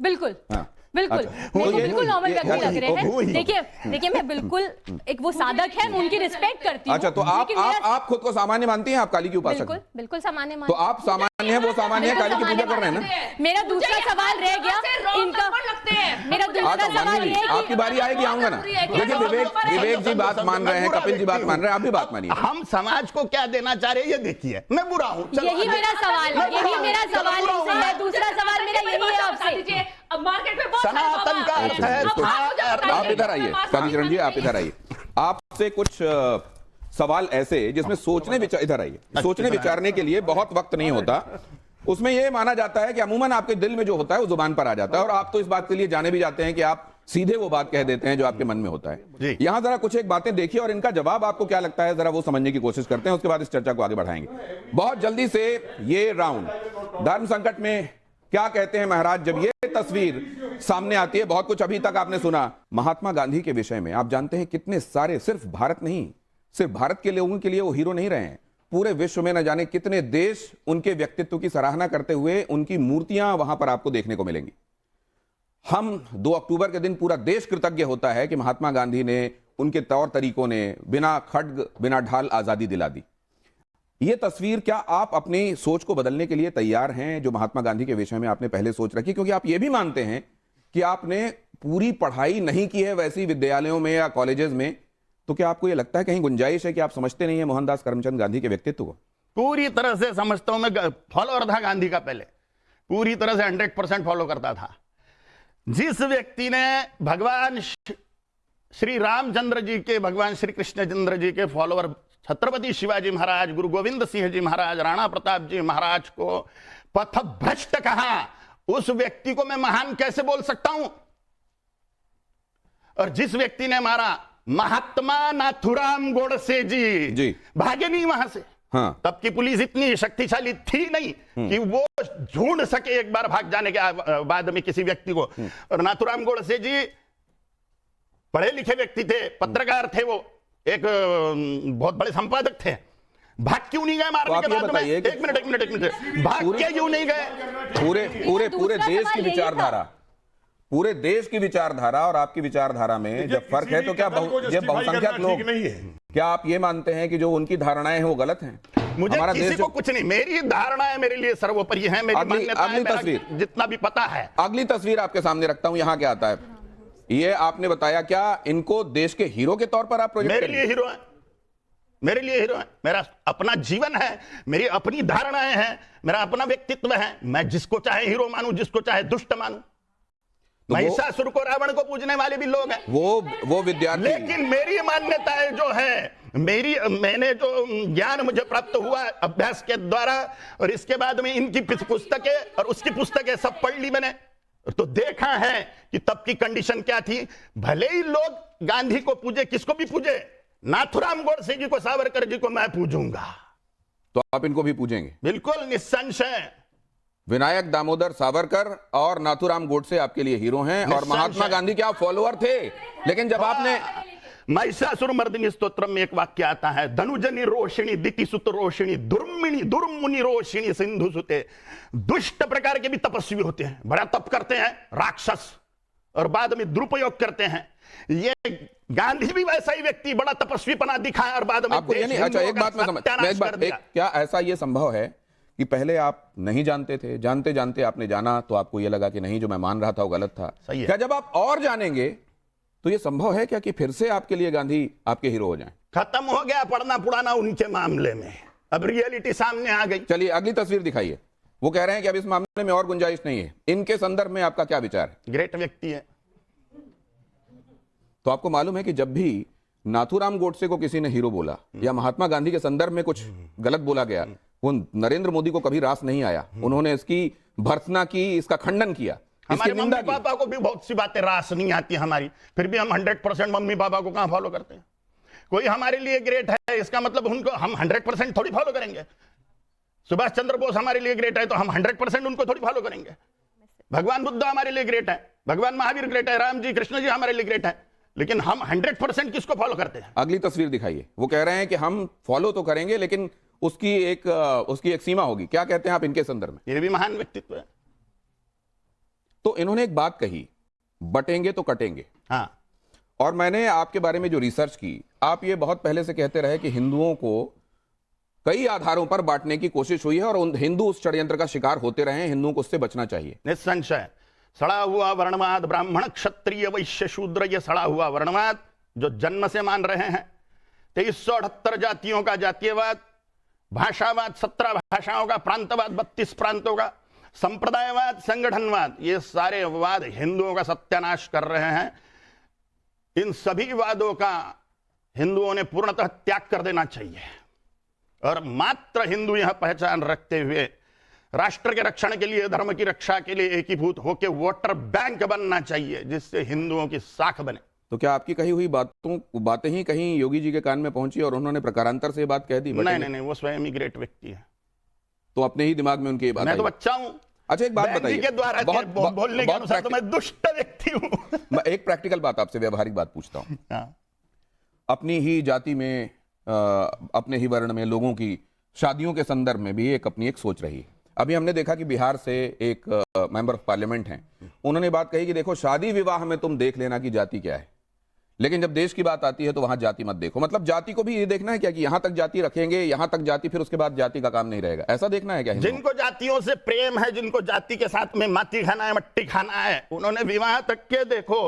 बिल्कुल हाँ। बिल्कुल अच्छा, मेरे को ये- बिल्कुल नॉर्मल व्यक्ति लग रहे वो हैं। ही। देखिए मैं बिल्कुल एक वो साधक है, मैं उनकी रिस्पेक्ट करती हूँ। अच्छा, तो आप लेकिन मेरा- आप खुद को सामान्य मानती हैं? आप काली की उपासक बिल्कुल हैं? बिल्कुल सामान्य तो मानती हूँ। आप सामान्य हैं, वो सामान्य है, काली की पूजा कर रहे हैं ना? मेरा दूसरा सवाल रह गया इनका, मेरा दूसरा आता सवाल मानिए, ये है आपकी बारी आएगी, आऊंगा ना। देखिए विवेक जी बात मान रहे हैं, कपिल जी बात मान रहे हैं, आप भी बात मानिए। हम समाज को क्या देना चाह रहे हैं ये देखिए। मैं बुरा हूँ, चलो यही आगे। मेरा सवाल है, मैं बुरा यही हूँ, मेरा चलो सवाल बुरा हूँ मैं। है। दूसरा सवाल मेरा यही है आपसे। अब मार्केट में बहुत सारे सनातन का अर्थ है आप इधर आइए, कालीचरण जी आप इधर आइए। आपसे कुछ सवाल ऐसे जिसमें सोचने विचार, इधर आइए, सोचने विचारने के लिए बहुत वक्त नहीं होता। उसमें यह माना जाता है कि अमूमन आपके दिल में जो होता है वो जुबान पर आ जाता है, और आप तो इस बात के लिए जाने भी जाते हैं कि आप सीधे वो बात कह देते हैं जो आपके मन में होता जी। है। यहां जरा कुछ एक बातें देखिए और इनका जवाब आपको क्या लगता है जरा वो समझने की कोशिश करते हैं, उसके बाद इस चर्चा को आगे बढ़ाएंगे। बहुत जल्दी से ये राउंड, धर्म संकट में क्या कहते हैं महाराज, जब ये तस्वीर सामने आती है, बहुत कुछ अभी तक आपने सुना महात्मा गांधी के विषय में। आप जानते हैं कितने सारे, सिर्फ भारत नहीं, सिर्फ भारत के लोगों के लिए वो हीरो नहीं रहे हैं, पूरे विश्व में न जाने कितने देश उनके व्यक्तित्व की सराहना करते हुए उनकी मूर्तियां वहां पर आपको देखने को मिलेंगी। हम 2 अक्टूबर के दिन पूरा देश कृतज्ञ होता है कि महात्मा गांधी ने, उनके तौर तरीकों ने बिना खड्ग बिना ढाल आजादी दिला दी। ये तस्वीर, क्या आप अपनी सोच को बदलने के लिए तैयार हैं जो महात्मा गांधी के विषय में आपने पहले सोच रखी? क्योंकि आप ये भी मानते हैं कि आपने पूरी पढ़ाई नहीं की है वैसी विद्यालयों में या कॉलेजेस में, तो क्या आपको ये लगता है कहीं गुंजाइश है कि आप समझते नहीं है मोहनदास करमचंद गांधी के व्यक्तित्व को? पूरी तरह से समझता हूं मैं। फॉलोअर था गांधी का, पहले पूरी तरह से 100% फॉलो करता था। जिस व्यक्ति ने भगवान श्री रामचंद्र जी के, भगवान श्री कृष्णचंद्र जी के फॉलोअर छत्रपति शिवाजी महाराज, गुरु गोविंद सिंह जी महाराज, राणा प्रताप जी महाराज को पथभ्रष्ट कहा, उस व्यक्ति को मैं महान कैसे बोल सकता हूं? और जिस व्यक्ति ने मारा महात्मा नाथुराम गोडसे जी भागे नहीं वहां से। हाँ। तब की पुलिस इतनी शक्तिशाली थी नहीं कि वो ढूंढ सके एक बार भाग जाने के बाद में किसी व्यक्ति को। और नाथुराम गोडसे जी पढ़े लिखे व्यक्ति थे, पत्रकार थे, वो एक बहुत बड़े संपादक थे। भाग क्यों नहीं गए मारने के बाद में? एक मिनट, भाग के क्यों नहीं गए? पूरे देश की विचारधारा, पूरे देश की विचारधारा और आपकी विचारधारा में जब फर्क है, तो क्या बहुसंख्यक लोग, क्या आप ये मानते हैं कि जो उनकी धारणाएं हैं वो गलत हैं? मुझे किसी को कुछ नहीं, मेरी धारणाएं मेरे लिए सर्वोपरि है, मेरी मान्यता है, तस्वीर जितना भी पता है। अगली तस्वीर आपके सामने रखता हूं, यहां क्या आता है? ये आपने बताया, क्या इनको देश के हीरो के तौर पर आप प्रोजेक्ट मेरे लिए हीरो है, मेरे लिए हीरो है। मेरा अपना जीवन है, मेरी अपनी धारणाएं हैं, मेरा अपना व्यक्तित्व है। मैं जिसको चाहे हीरो मानूं, जिसको चाहे दुष्ट मानूं। महिषासुर को, रावण को पूजने वाले भी लोग हैं, वो विद्यार्थी। लेकिन मेरी मान्यताएं जो है, मैंने जो ज्ञान मुझे प्राप्त हुआ अभ्यास के द्वारा, और इसके बाद में इनकी पुस्तकें और उसकी पुस्तकें सब पढ़ ली मैंने, तो देखा है कि तब की कंडीशन क्या थी। भले ही लोग गांधी को पूजे, किसको भी पूजे, नाथुराम गोडसे जी को, सावरकर जी को मैं पूजूंगा। तो आप इनको भी पूजेंगे? बिल्कुल निस्संशय। विनायक दामोदर सावरकर और नाथुराम गोडसे आपके लिए हीरो हैं, और महात्मा गांधी के आप फॉलोअर थे। लेकिन जब आपने महिषासुर मर्दिनी स्तोत्र में एक वाक्य आता है, धनुजनी रोशिणी दितिसुत रोशिणी दुर्मिणी दुर्मुनि रोशिणी सिंधु सुते। दुष्ट प्रकार के भी तपस्वी होते हैं, बड़ा तप करते हैं, राक्षस, और बाद में दुरुपयोग करते हैं। ये गांधी भी वैसा ही व्यक्ति, बड़ा तपस्वीपना दिखाया और बाद में आपको यानी, अच्छा एक बात मैं समझ, क्या ऐसा ये संभव है कि पहले आप नहीं जानते थे, जानते जानते आपने जाना, तो आपको ये लगा कि नहीं जो मैं मान रहा था वो गलत था? क्या जब आप और जानेंगे तो ये संभव है क्या कि फिर से आपके लिए गांधी आपके हीरो हो जाएं? खत्म हो गया पढ़ना पुराना उनके मामले में, अब रियलिटी सामने आ गई। चलिए अगली तस्वीर दिखाइए। वो कह रहे हैं कि अब इस मामले में और गुंजाइश नहीं है। इनके संदर्भ में आपका क्या विचार है? ग्रेट व्यक्ति है। तो आपको मालूम है कि जब भी नाथुराम गोडसे को किसी ने हीरो बोला या महात्मा गांधी के संदर्भ में कुछ गलत बोला गया, वो नरेंद्र मोदी को कभी रास नहीं आया। उन्होंने इसकी भर्त्सना की, इसका खंडन किया, हमारे मम्मी पापा को भी बहुत सी बातें रास नहीं आती हमारी, फिर भी हम 100% मम्मी पापा को कहां फॉलो करते हैं। कोई हमारे लिए ग्रेट है, इसका मतलब उनको हम 100% थोड़ी फॉलो करेंगे। सुभाष चंद्र बोस हमारे लिए ग्रेट है तो हम 100% उनको थोड़ी फॉलो करेंगे। भगवान बुद्ध हमारे लिए ग्रेट है, भगवान महावीर ग्रेट है, राम जी कृष्ण जी हमारे लिए ग्रेट है, लेकिन हम 100% किसको फॉलो करते हैं? अगली तस्वीर दिखाइए। वो कह रहे हैं कि हम फॉलो तो करेंगे लेकिन उसकी एक सीमा होगी। क्या कहते हैं आप इनके संदर्भ में? ये भी महान व्यक्तित्व है। तो इन्होंने एक बात कही, बटेंगे तो कटेंगे। हाँ, और मैंने आपके बारे में जो रिसर्च की, आप ये बहुत पहले से कहते रहे कि हिंदुओं को कई आधारों पर बांटने की कोशिश हुई है और हिंदू उस षड्यंत्र का शिकार होते रहे हैं, हिंदुओं को उससे बचना चाहिए। निस्संशय सड़ा हुआ वर्णवाद, ब्राह्मण क्षत्रिय वैश्य शूद्र, ये सड़ा हुआ वर्णवाद जो जन्म से मान रहे हैं, 2378 जातियों का जातीयवाद, भाषावाद 17 भाषाओं का, प्रांतवाद 32 प्रांतों का, संप्रदायवाद, संगठनवाद, ये सारे वाद हिंदुओं का सत्यानाश कर रहे हैं। इन सभी वादों का हिंदुओं ने पूर्णतः त्याग कर देना चाहिए और मात्र हिंदू यह पहचान रखते हुए राष्ट्र के रक्षण के लिए, धर्म की रक्षा के लिए एकीभूत होकर वोटर बैंक बनना चाहिए, जिससे हिंदुओं की साख बने। तो क्या आपकी कही हुई बातें ही कहीं योगी जी के कान में पहुंची और उन्होंने प्रकारांतर से बात कह दी? नहीं, वो स्वयं ही ग्रेट व्यक्ति है। तो अपने ही दिमाग में उनकी बात मैं तो बच्चा हूं। अच्छा, एक बात बताइए, के द्वारा बोलने के अनुसार तो मैं दुष्ट व्यक्ति हूं। मैं एक प्रैक्टिकल बात आपसे, व्यवहारिक बात पूछता हूं। अपनी ही जाति में, अपने ही वर्ण में लोगों की शादियों के संदर्भ में भी अपनी एक सोच रही है। अभी हमने देखा कि बिहार से एक मेंबर ऑफ पार्लियामेंट हैं, उन्होंने बात कही कि देखो शादी विवाह में तुम देख लेना कि जाति क्या है, लेकिन जब देश की बात आती है तो वहां जाति मत देखो। मतलब जाति को भी ये देखना है क्या कि यहां तक जाति रखेंगे, यहां तक जाति, फिर उसके बाद जाति का काम नहीं रहेगा, ऐसा देखना है क्या? जिनको जातियों से प्रेम है, जिनको जाति के साथ में माटी खाना है, मट्टी खाना है, उन्होंने विवाह तक के देखो।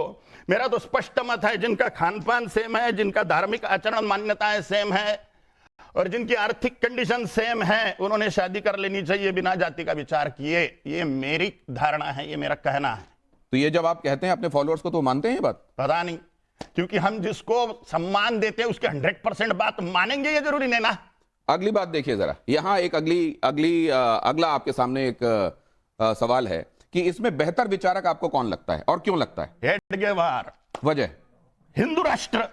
मेरा तो स्पष्ट मत है, जिनका खान पान सेम है, जिनका धार्मिक आचरण मान्यताएं सेम है और जिनकी आर्थिक कंडीशन सेम है, उन्होंने शादी कर लेनी चाहिए बिना जाति का विचार किए। ये मेरी धारणा है, ये मेरा कहना है। तो ये जब आप कहते हैं अपने फॉलोअर्स को, तो मानते हैं ये बात? पता नहीं, क्योंकि हम जिसको सम्मान देते हैं उसके 100% बात मानेंगे ये जरूरी नहीं ना। अगली बात देखिए जरा, यहां एक अगला आपके सामने एक सवाल है कि इसमें बेहतर विचारक आपको कौन लगता है और क्यों लगता है? हेडगेवार। वजह? हिंदू राष्ट्र,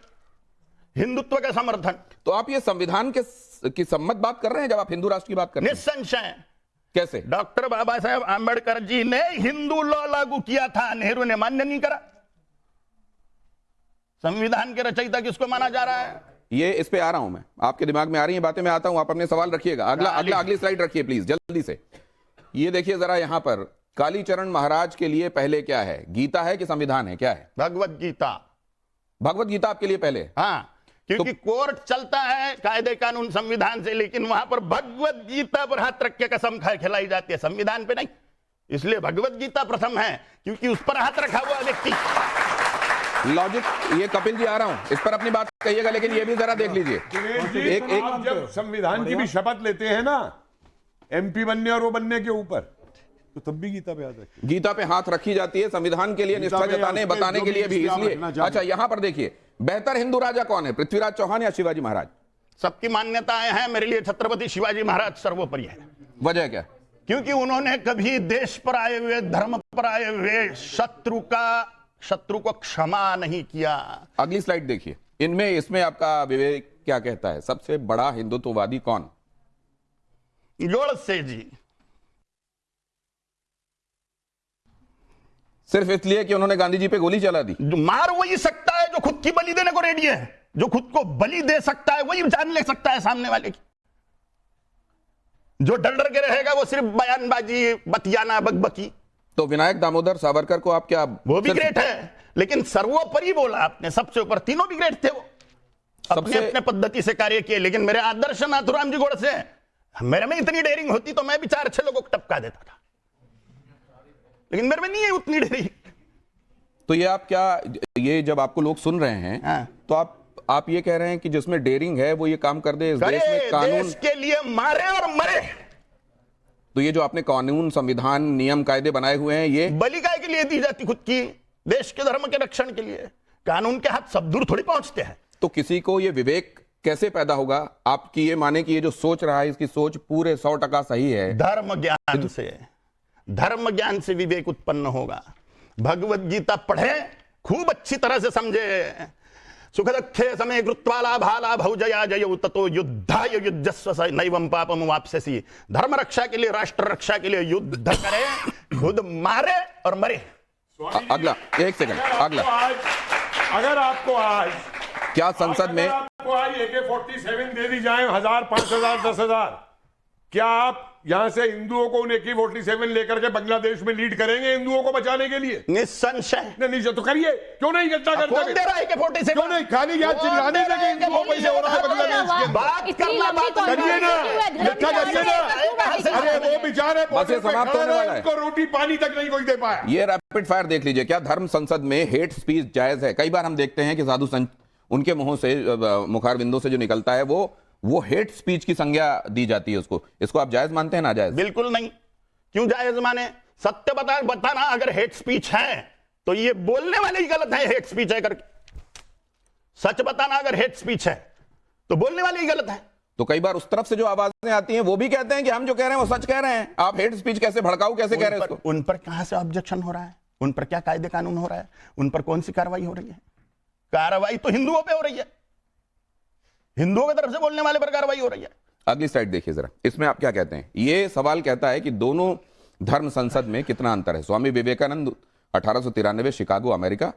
हिंदुत्व का समर्थन। तो आप ये संविधान की सम्मत बात कर रहे हैं जब आप हिंदू राष्ट्र की बात कर रहे हैं? निस्संशय। कैसे? डॉक्टर बाबा साहेब आंबेडकर जी ने हिंदू लॉ लागू किया था, नेहरू ने मान्य नहीं करा। संविधान के रचयिता किसको माना जा रहा है? ये इस पे आ रहा हूं मैं, आपके दिमाग में आ रही है बातें, मैं आता हूं, आप अपने सवाल रखिएगा। अगली स्लाइड रखिए प्लीज, जल्दी से। ये देखिए जरा, यहां पर कालीचरण महाराज के लिए पहले क्या है, गीता है कि संविधान है, क्या है? भगवत गीता। भगवत गीता आपके लिए पहले? हाँ, क्योंकि कोर्ट चलता है कायदे कानून संविधान से, लेकिन वहां पर भगवत गीता पर हाथ रख के कसम खिलाई जाती है, संविधान पे नहीं। इसलिए भगवत गीता प्रथम है, क्योंकि उस पर हाथ रखा हुआ व्यक्ति। लॉजिक, ये कपिल जी आ रहा हूं, इस पर अपनी बात कहिएगा, लेकिन ये भी जरा देख लीजिए। आप जब संविधान की भी शपथ लेते हैं ना, एमपी बनने और वो बनने के ऊपर, तो तब भी गीता पे हाथ रखिए। गीता पे हाथ रखी जाती है संविधान के लिए निष्ठा जताने बताने के लिए भी, इसलिए। अच्छा, यहां पर देखिए, बेहतर हिंदू राजा कौन है, पृथ्वीराज चौहान या शिवाजी महाराज? सबकी मान्यताएं हैं, मेरे लिए छत्रपति शिवाजी महाराज सर्वोपरि है। वजह क्या? क्योंकि उन्होंने कभी देश पर आए हुए, धर्म पर आए हुए शत्रु को क्षमा नहीं किया। अगली स्लाइड देखिए, इसमें आपका विवेक क्या कहता है, सबसे बड़ा हिंदुत्ववादी कौन? गोडसे जी। सिर्फ इसलिए कि उन्होंने गांधी जी पे गोली चला दी? मार वही सकता है जो खुद की बलि देने को रेडी है, जो खुद को बलि दे सकता है वही जान ले सकता है सामने वाले की। जो डर के रहेगा वो सिर्फ बयानबाजी, बतियाना, बकबकी। तो विनायक दामोदर सावरकर को आप क्या? वो भी ग्रेट है, लेकिन सर्वोपरि बोला आपने, सबसे ऊपर। तीनों भी ग्रेट थे, वो अपने अपने पद्धति से कार्य किए, लेकिन मेरे आदर्श नाथुराम जी गोडसे, मेरे में इतनी डेयरिंग होती तो मैं भी 4 अच्छे लोगों को टपका देता था, लेकिन मेरे में नहीं है उतनी डेयरिंग। तो ये आप क्या, ये जब आपको लोग सुन रहे हैं तो आप ये कह रहे हैं कि जिसमें डेयरिंग है वो ये काम कर दे, इस देश में कानून देश के लिए मारे और मरे। तो ये जो आपने कानून, संविधान, नियम, कायदे बनाए हुए हैं, ये बलि काय के लिए दी जाती खुद की, देश के धर्म के रक्षण के लिए। कानून के हाथ सब दूर थोड़ी पहुंचते हैं। तो किसी को ये विवेक कैसे पैदा होगा? आपकी ये माने कि ये जो सोच रहा है इसकी सोच पूरे 100% सही है? धर्म ज्ञान से विवेक उत्पन्न होगा। भगवत गीता पढ़े, खूब अच्छी तरह से समझे, सुखदुःखे समे कृत्वा लाभालाभौ जया जयौ ततो युद्धाय युज्यस्व स नैवं पापम वाप्स्यसि। धर्म रक्षा के लिए, राष्ट्र रक्षा के लिए युद्ध करे, खुद मारे और मरे। अगला, एक सेकंड, अगला। अगर आपको आज क्या संसद में आपको आज AK-47 दे दी जाए 1000, 5000, 10,000, क्या आप यहां से हिंदुओं को उन AK-47 लेकर के बांग्लादेश में लीड करेंगे हिंदुओं को बचाने के लिए? निस्संशय। नहीं तो करिए, क्यों नहीं इकट्ठा करते? कौन दे रहा है AK-47? क्यों नहीं? खाली याद चिल्लाने लगे हिंदुओं को पैसे हो रहा है बांग्लादेश के। बात करना, बात करिए ना, इकट्ठा करिए ना। अरे वो बेचारे बस ये समाप्त होने वाला है। उनको रोटी पानी तक नहीं कोई दे पाया। ये रैपिड फायर देख लीजिए। क्या धर्म संसद में हेट स्पीच जायज है? कई बार हम देखते हैं कि साधु संत उनके मुंहों से, मुखार बिंदु से जो निकलता है वो हेट स्पीच की संज्ञा दी जाती है उसको। इसको आप जायज मानते हैं, ना जायज? बिल्कुल नहीं। क्यों जायज माने? सत्य बताना अगर हेट स्पीच है तो ये बोलने वाले ही गलत है हेट स्पीच है करके। सच बताना अगर हेट स्पीच है तो बोलने वाले ही गलत है। तो कई बार उस तरफ से जो आवाजें आती हैं वो भी कहते हैं कि हम जो कह रहे हैं वो सच कह रहे हैं, आप हेट स्पीच कैसे, भड़काऊ कैसे कह रहे हैं उसको? उन पर कहां से ऑब्जेक्शन हो रहा है? उन पर क्या कायदे कानून हो रहा है? उन पर कौन सी कार्रवाई हो रही है? कार्रवाई तो हिंदुओं पे हो रही है, हिंदुओं की तरफ से बोलने वाले पर कार्रवाई हो रही है। अगली स्लाइड देखिए जरा, इसमें आप क्या कहते हैं? ये सवाल कहता है कि दोनों धर्म संसद में कितना अंतर है। स्वामी विवेकानंद 1893 शिकागो अमेरिका,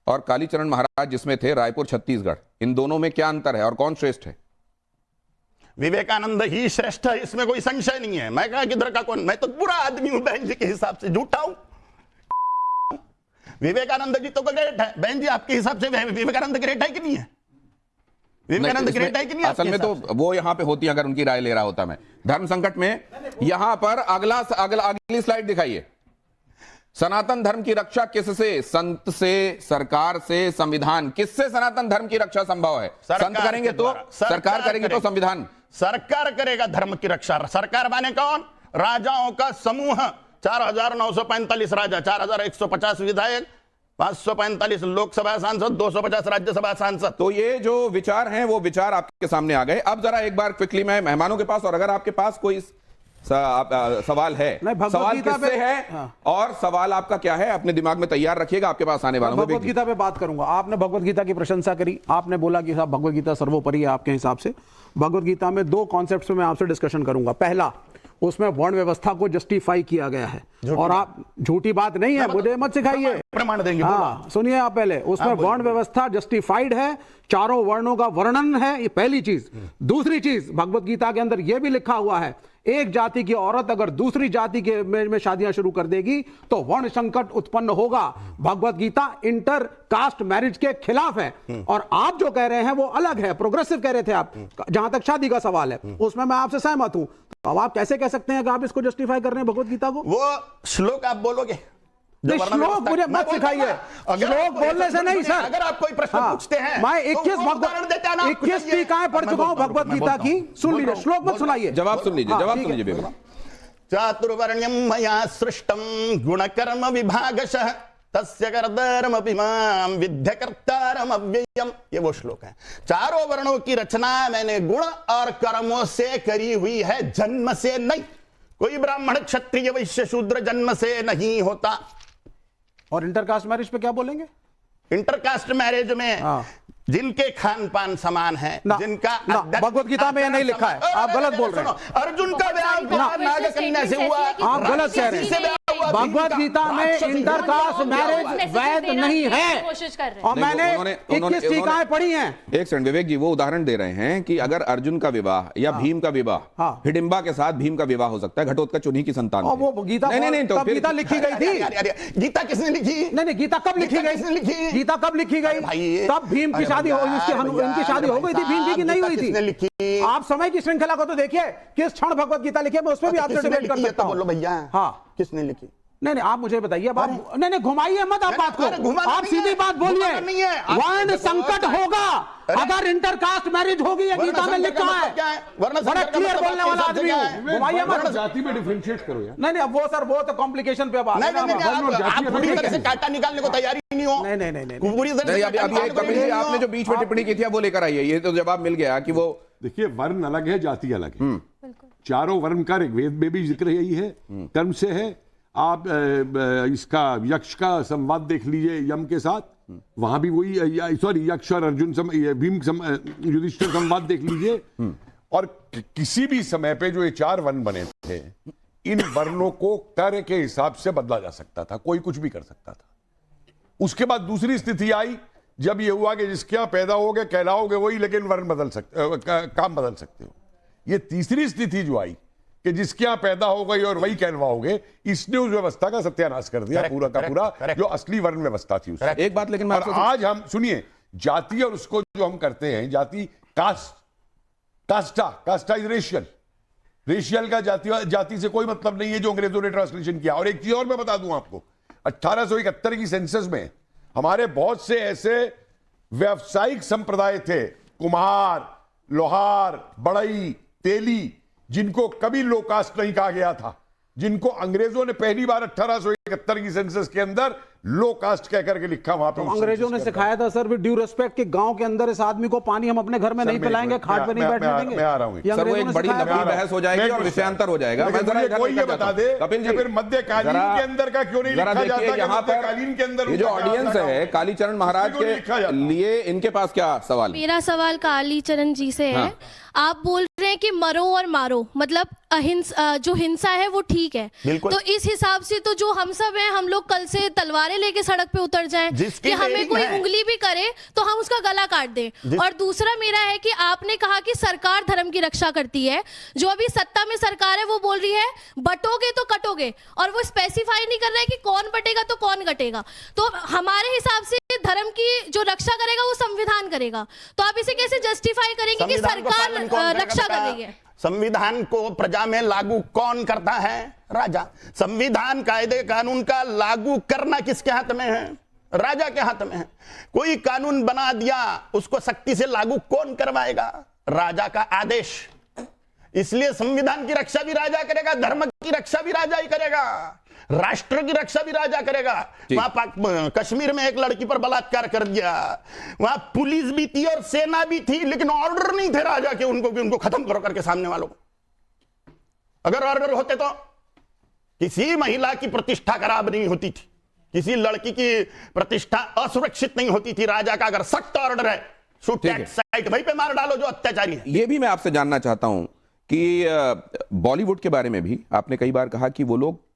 और कालीचरण महाराज जिसमें थे रायपुर छत्तीसगढ़, इन दोनों में क्या अंतर है और कौन श्रेष्ठ है? विवेकानंद ही श्रेष्ठ है, इसमें कोई संशय नहीं है। मैं कहा किधर का कौन? मैं तो बुरा आदमी हूं बहन जी के हिसाब से, झूठा हूं। विवेकानंद जी तो ग्रेट है बहन जी, आपके हिसाब से विवेकानंद ग्रेट है कि नहीं है? विवेकानंद ग्रेट है कि नहीं? असल में तो वो यहां पे होती, अगर उनकी राय ले रहा होता मैं धर्म संकट में। यहां पर अगली स्लाइड दिखाइए। सनातन धर्म की रक्षा किससे? संत से, सरकार से, संविधान। किससे सनातन धर्म की रक्षा संभव है? संत करेंगे तो, सरकार करेगी तो संविधान। सरकार करेगा धर्म की रक्षा। सरकार माने कौन? राजाओं का समूह। 4,945 राजा, 4,150 विधायक, 545 लोकसभा सांसद, 250 राज्यसभा सांसद। तो ये जो विचार हैं वो विचार आपके सामने आ गए। अब जरा एक बार क्विकली मैं मेहमानों के पास, और अगर आपके पास कोई सवाल है, सवाल किससे है? हाँ। और सवाल आपका क्या है अपने दिमाग में तैयार रखिएगा, आपके पास आने वाला हूं। भगवत गीता पे बात करूंगा। आपने भगवत गीता की प्रशंसा करी, आपने बोला कि साहब भगवत गीता सर्वोपरि है आपके हिसाब से। भगवत गीता में दो कॉन्सेप्ट्स में मैं आपसे डिस्कशन करूंगा। पहला, उसमें वर्ण व्यवस्था को जस्टिफाई किया गया है, और आप झूठी बात नहीं है, मुझे मत सिखाइए, प्रमाण देंगे। हाँ सुनिए आप पहले, उसमें वर्ण व्यवस्था जस्टिफाइड है, चारों वर्णों का वर्णन है, ये पहली चीज। दूसरी चीज, भगवत गीता के अंदर यह भी लिखा हुआ है, एक जाति की औरत अगर दूसरी जाति के में शादियां शुरू कर देगी तो वर्ण संकट उत्पन्न होगा। Bhagavad Gita inter caste marriage के खिलाफ है, और आप जो कह रहे हैं वो अलग है, प्रोग्रेसिव कह रहे थे आप, जहां तक शादी का सवाल है उसमें मैं आपसे सहमत हूं। तो अब आप कैसे कह सकते हैं कि आप इसको जस्टिफाई कर रहे हैं भगवत गीता को? वो श्लोक आप बोलोगे? नहीं, श्लोक मुझे मत सिखाइए, श्लोक बोलने से नहीं सर। अगर आप कोई प्रश्न पूछते हैं, मैं 21 टीकाएं पढ़ चुका हूं भगवत गीता की, सुन लीजिए, श्लोक मत सुनाइए, जवाब सुन लीजिए, जवाब सुन लीजिए। चातुर्वर्ण्यम मया सृष्टम गुणकर्म विभागशः तस्य कर्तारमपि मां विद्य कर्तारम अव्ययम्। ये वो श्लोक है। चारों वर्णों की रचना मैंने गुण और कर्मों से करी हुई है, जन्म से नहीं। कोई ब्राह्मण क्षत्रिय वैश्य शूद्र जन्म से नहीं होता। और इंटरकास्ट मैरिज पे क्या बोलेंगे? इंटरकास्ट मैरिज में जिनके खान पान समान है, जिनका भगवत गीता में ये नहीं लिखा है, आप गलत बोल रहे हैं। अर्जुन का ब्याह नाग कन्या से हुआ, आप गलत कह रहे हैं। भगवत गीता में इंटरकास्ट मैरिज वैध नहीं है, और मैंने 21 टीकाएं पढ़ी हैं। एक सेकंड विवेक जी, वो उदाहरण दे रहे हैं कि अगर अर्जुन का विवाह या भीम का विवाह, हिडिंबा के साथ भीम का विवाह हो सकता है, घटोत्कच उन्हीं की संतान। वो गीता नहीं, तो गीता लिखी गई थी। गीता किसने लिखी? नहीं, गीता कब लिखी गई? गीता कब लिखी गई? तब भीम की शादी हो, इनकी शादी हो गई थी भीम जी की, नहीं हुई थी। आप समय की श्रृंखला को तो देखिए, किस क्षण भगवत गीता लिखी है, मैं उसमें भी आपसे डिबेट कर सकता हूं। बोलो भैया, हाँ किसने लिखी? नहीं, आप मुझे बताइए। नहीं, घुमाइए मत आप बात को, आप सीधी बात बोलिए। वर्ण संकट होगा अगर इंटरकास्ट मैरिज होगी, ये गीता में लिखा है। बड़ा क्लियर बोलने वाला आदमी हूं, घुमाइए मत। जाति में डिफरेंशिएट करो यार। नहीं, अब वो सर, वो तो कॉम्प्लिकेशन पे बात है। आप पूरी तरह से कांटा निकालने को तैयारी नहीं हो। नहीं, पूरी तरह से आपने जो बीच में टिप्पणी की थी वो लेकर आइए, ये तो जवाब मिल गया कि वो, देखिए वर्ण अलग है, जाति अलग है। चारों वर्ण का ऋग्वेद में भी जिक्र यही है, कर्म से है। आप इसका यक्ष का संवाद देख लीजिए यम के साथ, वहां भी वही, सॉरी यक्ष और अर्जुन भीम युधिष्ठिर संवाद देख लीजिए। और किसी भी समय पे जो ये 4 वन बने थे, इन वर्णों को कार्य के हिसाब से बदला जा सकता था, कोई कुछ भी कर सकता था। उसके बाद दूसरी स्थिति आई जब ये हुआ कि जिसके यहां पैदा होगे कहलाओगे वही, लेकिन वर्ण बदल सकते, काम बदल सकते हो। ये तीसरी स्थिति जो आई कि जिसके यहां पैदा हो गई और वही कहलवाओगे, इसने उस व्यवस्था का सत्यानाश कर दिया, पूरा का पूरा जो असली वर्ण व्यवस्था थी उसकी। एक बात लेकिन मैं और आज हम सुनिए, जाति और उसको जो हम करते हैं, जाति कास्टा इज रेशियल, रेशियल का जाति से कोई मतलब नहीं है, जो अंग्रेजों ने ट्रांसलेशन किया। और एक चीज और मैं बता दूं आपको, 1871 की सेंसस में हमारे बहुत से ऐसे व्यावसायिक संप्रदाय थे, कुम्हार, लोहार, बढ़ई, तेली, जिनको कभी लो कास्ट नहीं कहा गया था, जिनको अंग्रेजों ने पहली बार 1871 की सेंसस के अंदर लो कास्ट कह करके लिखा वहां पे। तो अंग्रेजों ने सिखाया था सर, विद ड्यू रिस्पेक्ट, कि गांव के अंदर इस आदमी को पानी हम अपने घर में नहीं पिलाएंगे, खाट पे नहीं बैठने देंगे। मैं आ रहा हूं, सर वो एक बड़ी लंबी बहस हो जाएगी और विषयांतर हो जाएगा। मैं जरा कोई ये बता दे कपिल जी, फिर मध्यकालीन के अंदर का क्यों नहीं लिखा जाता कि मध्यकालीन के अंदर ये जो ऑडियंस है कालीचरण महाराज के लिए, इनके पास क्या सवाल? मेरा सवाल कालीचरण जी से है। आप बोल रहे हैं कि मरो और मारो, मतलब अहिंसा, जो हिंसा है वो ठीक है, तो इस हिसाब से तो जो हम सब हैं, हम लोग कल से तलवारें लेके सड़क पे उतर जाएं कि हमें कोई उंगली भी करे तो हम उसका गला काट दें। और दूसरा मेरा है कि आपने कहा कि सरकार धर्म की रक्षा करती है, जो अभी सत्ता में सरकार है वो बोल रही है बटोगे तो कटोगे, और वो स्पेसिफाई नहीं कर रहा है कि कौन बटेगा तो कौन कटेगा। तो हमारे हिसाब से धर्म की जो रक्षा करेगा वो संविधान करेगा, तो आप इसे कैसे जस्टिफाई करेंगे कि सरकार रक्षा कर रही है? संविधान को प्रजा में लागू कौन करता है? राजा। संविधान, कायदे कानून का लागू करना किसके हाथ में है? राजा के हाथ में है। कोई कानून बना दिया, उसको सख्ती से लागू कौन करवाएगा? राजा का आदेश। इसलिए संविधान की रक्षा भी राजा करेगा, धर्म की रक्षा भी राजा ही करेगा, राष्ट्र की रक्षा भी राजा करेगा। वहां कश्मीर में एक लड़की पर बलात्कार कर दिया, वहां पुलिस भी थी और सेना भी थी, लेकिन ऑर्डर नहीं थे राजा के उनको खत्म करो करके सामने वालों को। अगर ऑर्डर होते तो किसी महिला की प्रतिष्ठा खराब नहीं होती थी, किसी लड़की की प्रतिष्ठा असुरक्षित नहीं होती थी। राजा का अगर सख्त ऑर्डर है, शूट एट साइट, वहीं पे मार डालो जो अत्याचारी है। ये भी मैं आपसे जानना चाहता हूं कि बॉलीवुड के बारे में भी आपने कई बार कहा कि वो लोग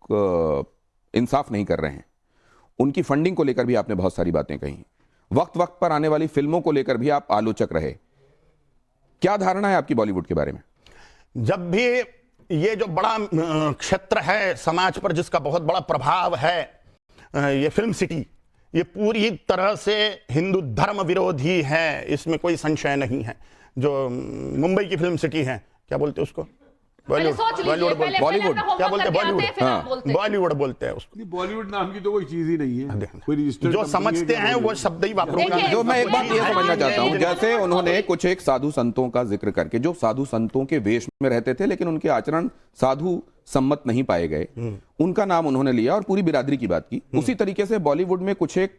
इंसाफ नहीं कर रहे हैं, उनकी फंडिंग को लेकर भी आपने बहुत सारी बातें कही, वक्त वक्त पर आने वाली फिल्मों को लेकर भी आप आलोचक रहे। क्या धारणा है आपकी बॉलीवुड के बारे में? जब भी ये जो बड़ा क्षेत्र है समाज पर, जिसका बहुत बड़ा प्रभाव है, ये फिल्म सिटी, ये पूरी तरह से हिंदू धर्म विरोधी है, इसमें कोई संशय नहीं है। जो मुंबई की फिल्म सिटी है, क्या बोलते हैं उसको? बॉलीवुड क्या बोलते हैं? बॉलीवुड बोलते हैं उसको। बॉलीवुड नाम की तो कोई चीज ही नहीं है, कोई रजिस्टर्ड जो समझते हैं वो शब्द ही वापरूंगा। जो मैं एक बात ये समझना चाहता हूं, जैसे उन्होंने कुछ एक साधु संतों का जिक्र करके, जो साधु संतों के वेश में रहते थे लेकिन उनके आचरण साधु सम्मत नहीं पाए गए, उनका नाम उन्होंने लिया और पूरी बिरादरी की बात की। उसी तरीके से बॉलीवुड में कुछ एक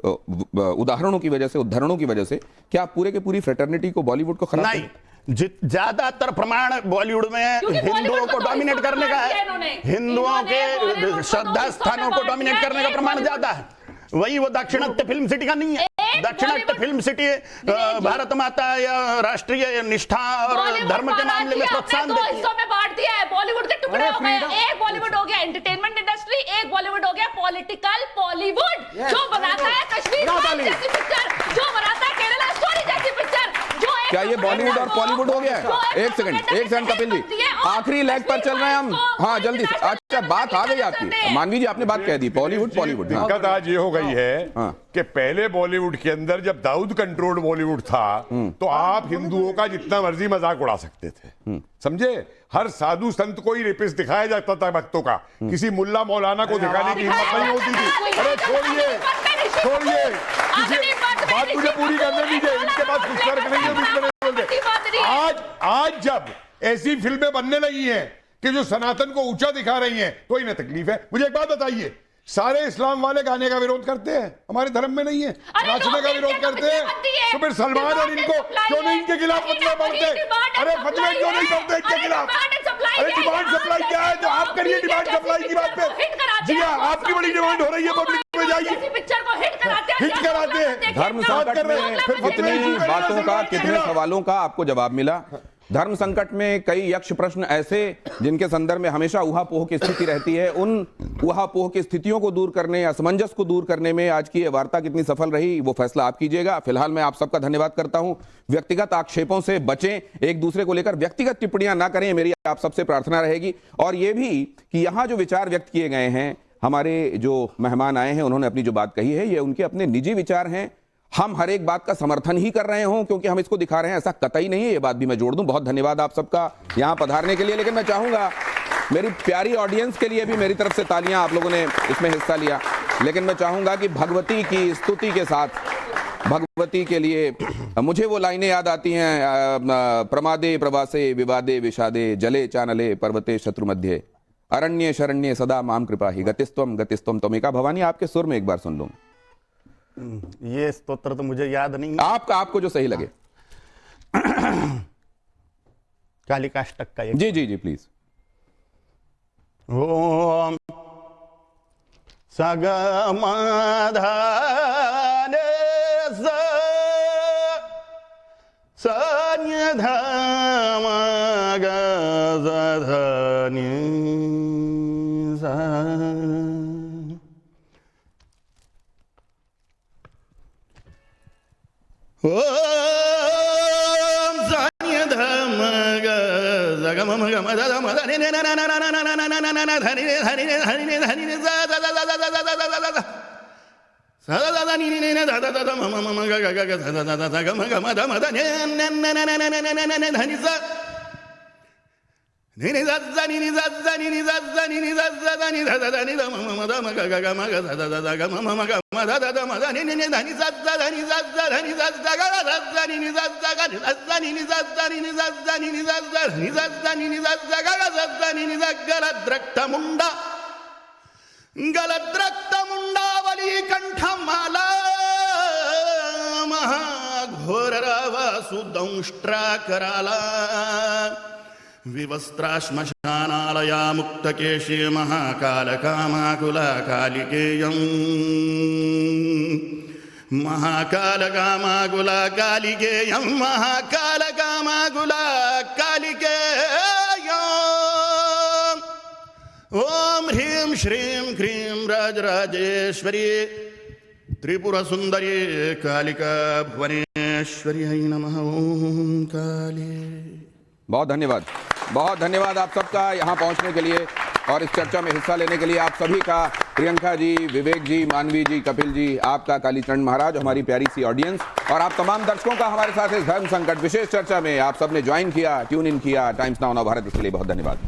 उदाहरणों की वजह से, उदाहरणों की वजह से क्या पूरे के पूरी फ्रेटर्निटी को, बॉलीवुड को खराब नहीं? ज्यादातर प्रमाण बॉलीवुड में हिंदुओं को डोमिनेट करने का है, हिंदुओं के श्रद्धा स्थानों को डोमिनेट करने का प्रमाण ज्यादा है। वही वो दाक्षिणात्य फिल्म सिटी का नहीं है। दाक्षिणात्य फिल्म सिटी भारत माता या राष्ट्रीय निष्ठा और धर्म के मामले में प्रोत्साहन देती है। हिस्सों में बांट दिया है, बॉलीवुड के टुकड़े हो गए। एक बॉलीवुड हो गया एंटरटेनमेंट इंडस्ट्री, एक बॉलीवुड हो गया पॉलिटिकल बॉलीवुड, जो बनाता है कश्मीर जैसी पिक्चर, जो बनाता है केरला स्टोरी जैसी पिक्चर। क्या ये बॉलीवुड और बॉलीवुड हो गया है? एक सेकंड कपिल जी, आखिरी लेग पर चल रहे हैं हम। हाँ जल्दी से, अच्छा बात आ गई आपकी, मानवी जी आपने बात कह दी, बॉलीवुड। दिक्कत आज ये हो गई है कि पहले बॉलीवुड के अंदर जब दाऊद कंट्रोल्ड बॉलीवुड था, तो आप हिंदुओं का जितना मर्जी मजाक उड़ा सकते थे, समझे? हर साधु संत को ही रेपिस्ट दिखाया जाता था भक्तों का, किसी मुल्ला मौलाना को दिखाने की हिम्मत नहीं होती थी। अरे छोड़िए, बात मुझे पूरी करने दीजिए, इनके पास कुछ फर्क नहीं है। आज जब ऐसी फिल्में बनने लगी हैं कि जो सनातन को ऊंचा दिखा रही हैं, तो इन्हें तकलीफ है। मुझे एक बात बताइए, सारे इस्लाम वाले गाने का विरोध करते हैं, हमारे धर्म में नहीं है, नाचने का विरोध करते हैं, तो फिर सलमान और इनको क्यों नहीं इनके खिलाफ फतवा पढ़ते? अरे फतवे क्यों नहीं पढ़ते इनके खिलाफ? अरे डिमांड सप्लाई क्या है? जो आप करिए डिमांड सप्लाई की बात पे, जी आपकी बड़ी डिमांड हो रही है पब्लिक में जाइए, पिक्चर को हिट कराते हिट कराते हैं। धर्म संकट में कितनी बातों का, कितने सवालों का आपको जवाब मिला। धर्म संकट में कई यक्ष प्रश्न ऐसे जिनके संदर्भ में हमेशा ऊहापोह की स्थिति रहती है, उन ऊहापोह की स्थितियों को दूर करने, असमंजस को दूर करने में आज की ये वार्ता कितनी सफल रही वो फैसला आप कीजिएगा। फिलहाल मैं आप सबका धन्यवाद करता हूं। व्यक्तिगत आक्षेपों से बचें, एक दूसरे को लेकर व्यक्तिगत टिप्पणियां ना करें, मेरी आप सबसे प्रार्थना रहेगी। और ये भी कि यहां जो विचार व्यक्त किए गए हैं, हमारे जो मेहमान आए हैं उन्होंने अपनी जो बात कही है, ये उनके अपने निजी विचार हैं। हम हर एक बात का समर्थन ही कर रहे हों क्योंकि हम इसको दिखा रहे हैं, ऐसा कतई नहीं है, ये बात भी मैं जोड़ दूं। बहुत धन्यवाद आप सबका यहां पधारने के लिए। लेकिन मैं चाहूंगा मेरी प्यारी ऑडियंस के लिए भी मेरी तरफ से तालियां, आप लोगों ने इसमें हिस्सा लिया। लेकिन मैं चाहूंगा कि भगवती की स्तुति के साथ, भगवती के लिए मुझे वो लाइनें याद आती हैं, प्रमादे प्रवासे विवादे विषादे जले चानले पर्वते शत्रु मध्य अरण्य शरण्य सदा माम कृपा ही गतिस्त्वम गतिस्त्वम त्वमेका। भवानी आपके सुर में एक बार सुन लूं। ये स्तोत्र तो मुझे याद नहीं, आपको जो सही लगे। कालिकाष्टक का जी जी जी प्लीज। ओम सगमाधाने सन्यधामगधनि ओम गलद्रक्तमुंडावली कंठमाला महाघोरवासुदंष्ट्रा कराला विवस्त्रा श्मशानालया मुक्तकेशी महाकालकामाकुला कालिकेयम् महाकालकामाकुला कालिकेयम् महाकालकामाकुला कालिकेयम्। ओम ह्रीं श्रीं क्रीं राजराजेश्वरी त्रिपुरसुंदरी कालिका भुवनेश्वरी नमः। ओम काली। बहुत धन्यवाद, बहुत धन्यवाद आप सबका यहाँ पहुँचने के लिए और इस चर्चा में हिस्सा लेने के लिए। आप सभी का, प्रियंका जी, विवेक जी, मानवी जी, कपिल जी, आपका, कालीचरण महाराज, हमारी प्यारी सी ऑडियंस और आप तमाम दर्शकों का हमारे साथ इस धर्म संकट विशेष चर्चा में आप सबने ज्वाइन किया, ट्यून इन किया। टाइम्स नाउ भारत, इसके लिए बहुत धन्यवाद।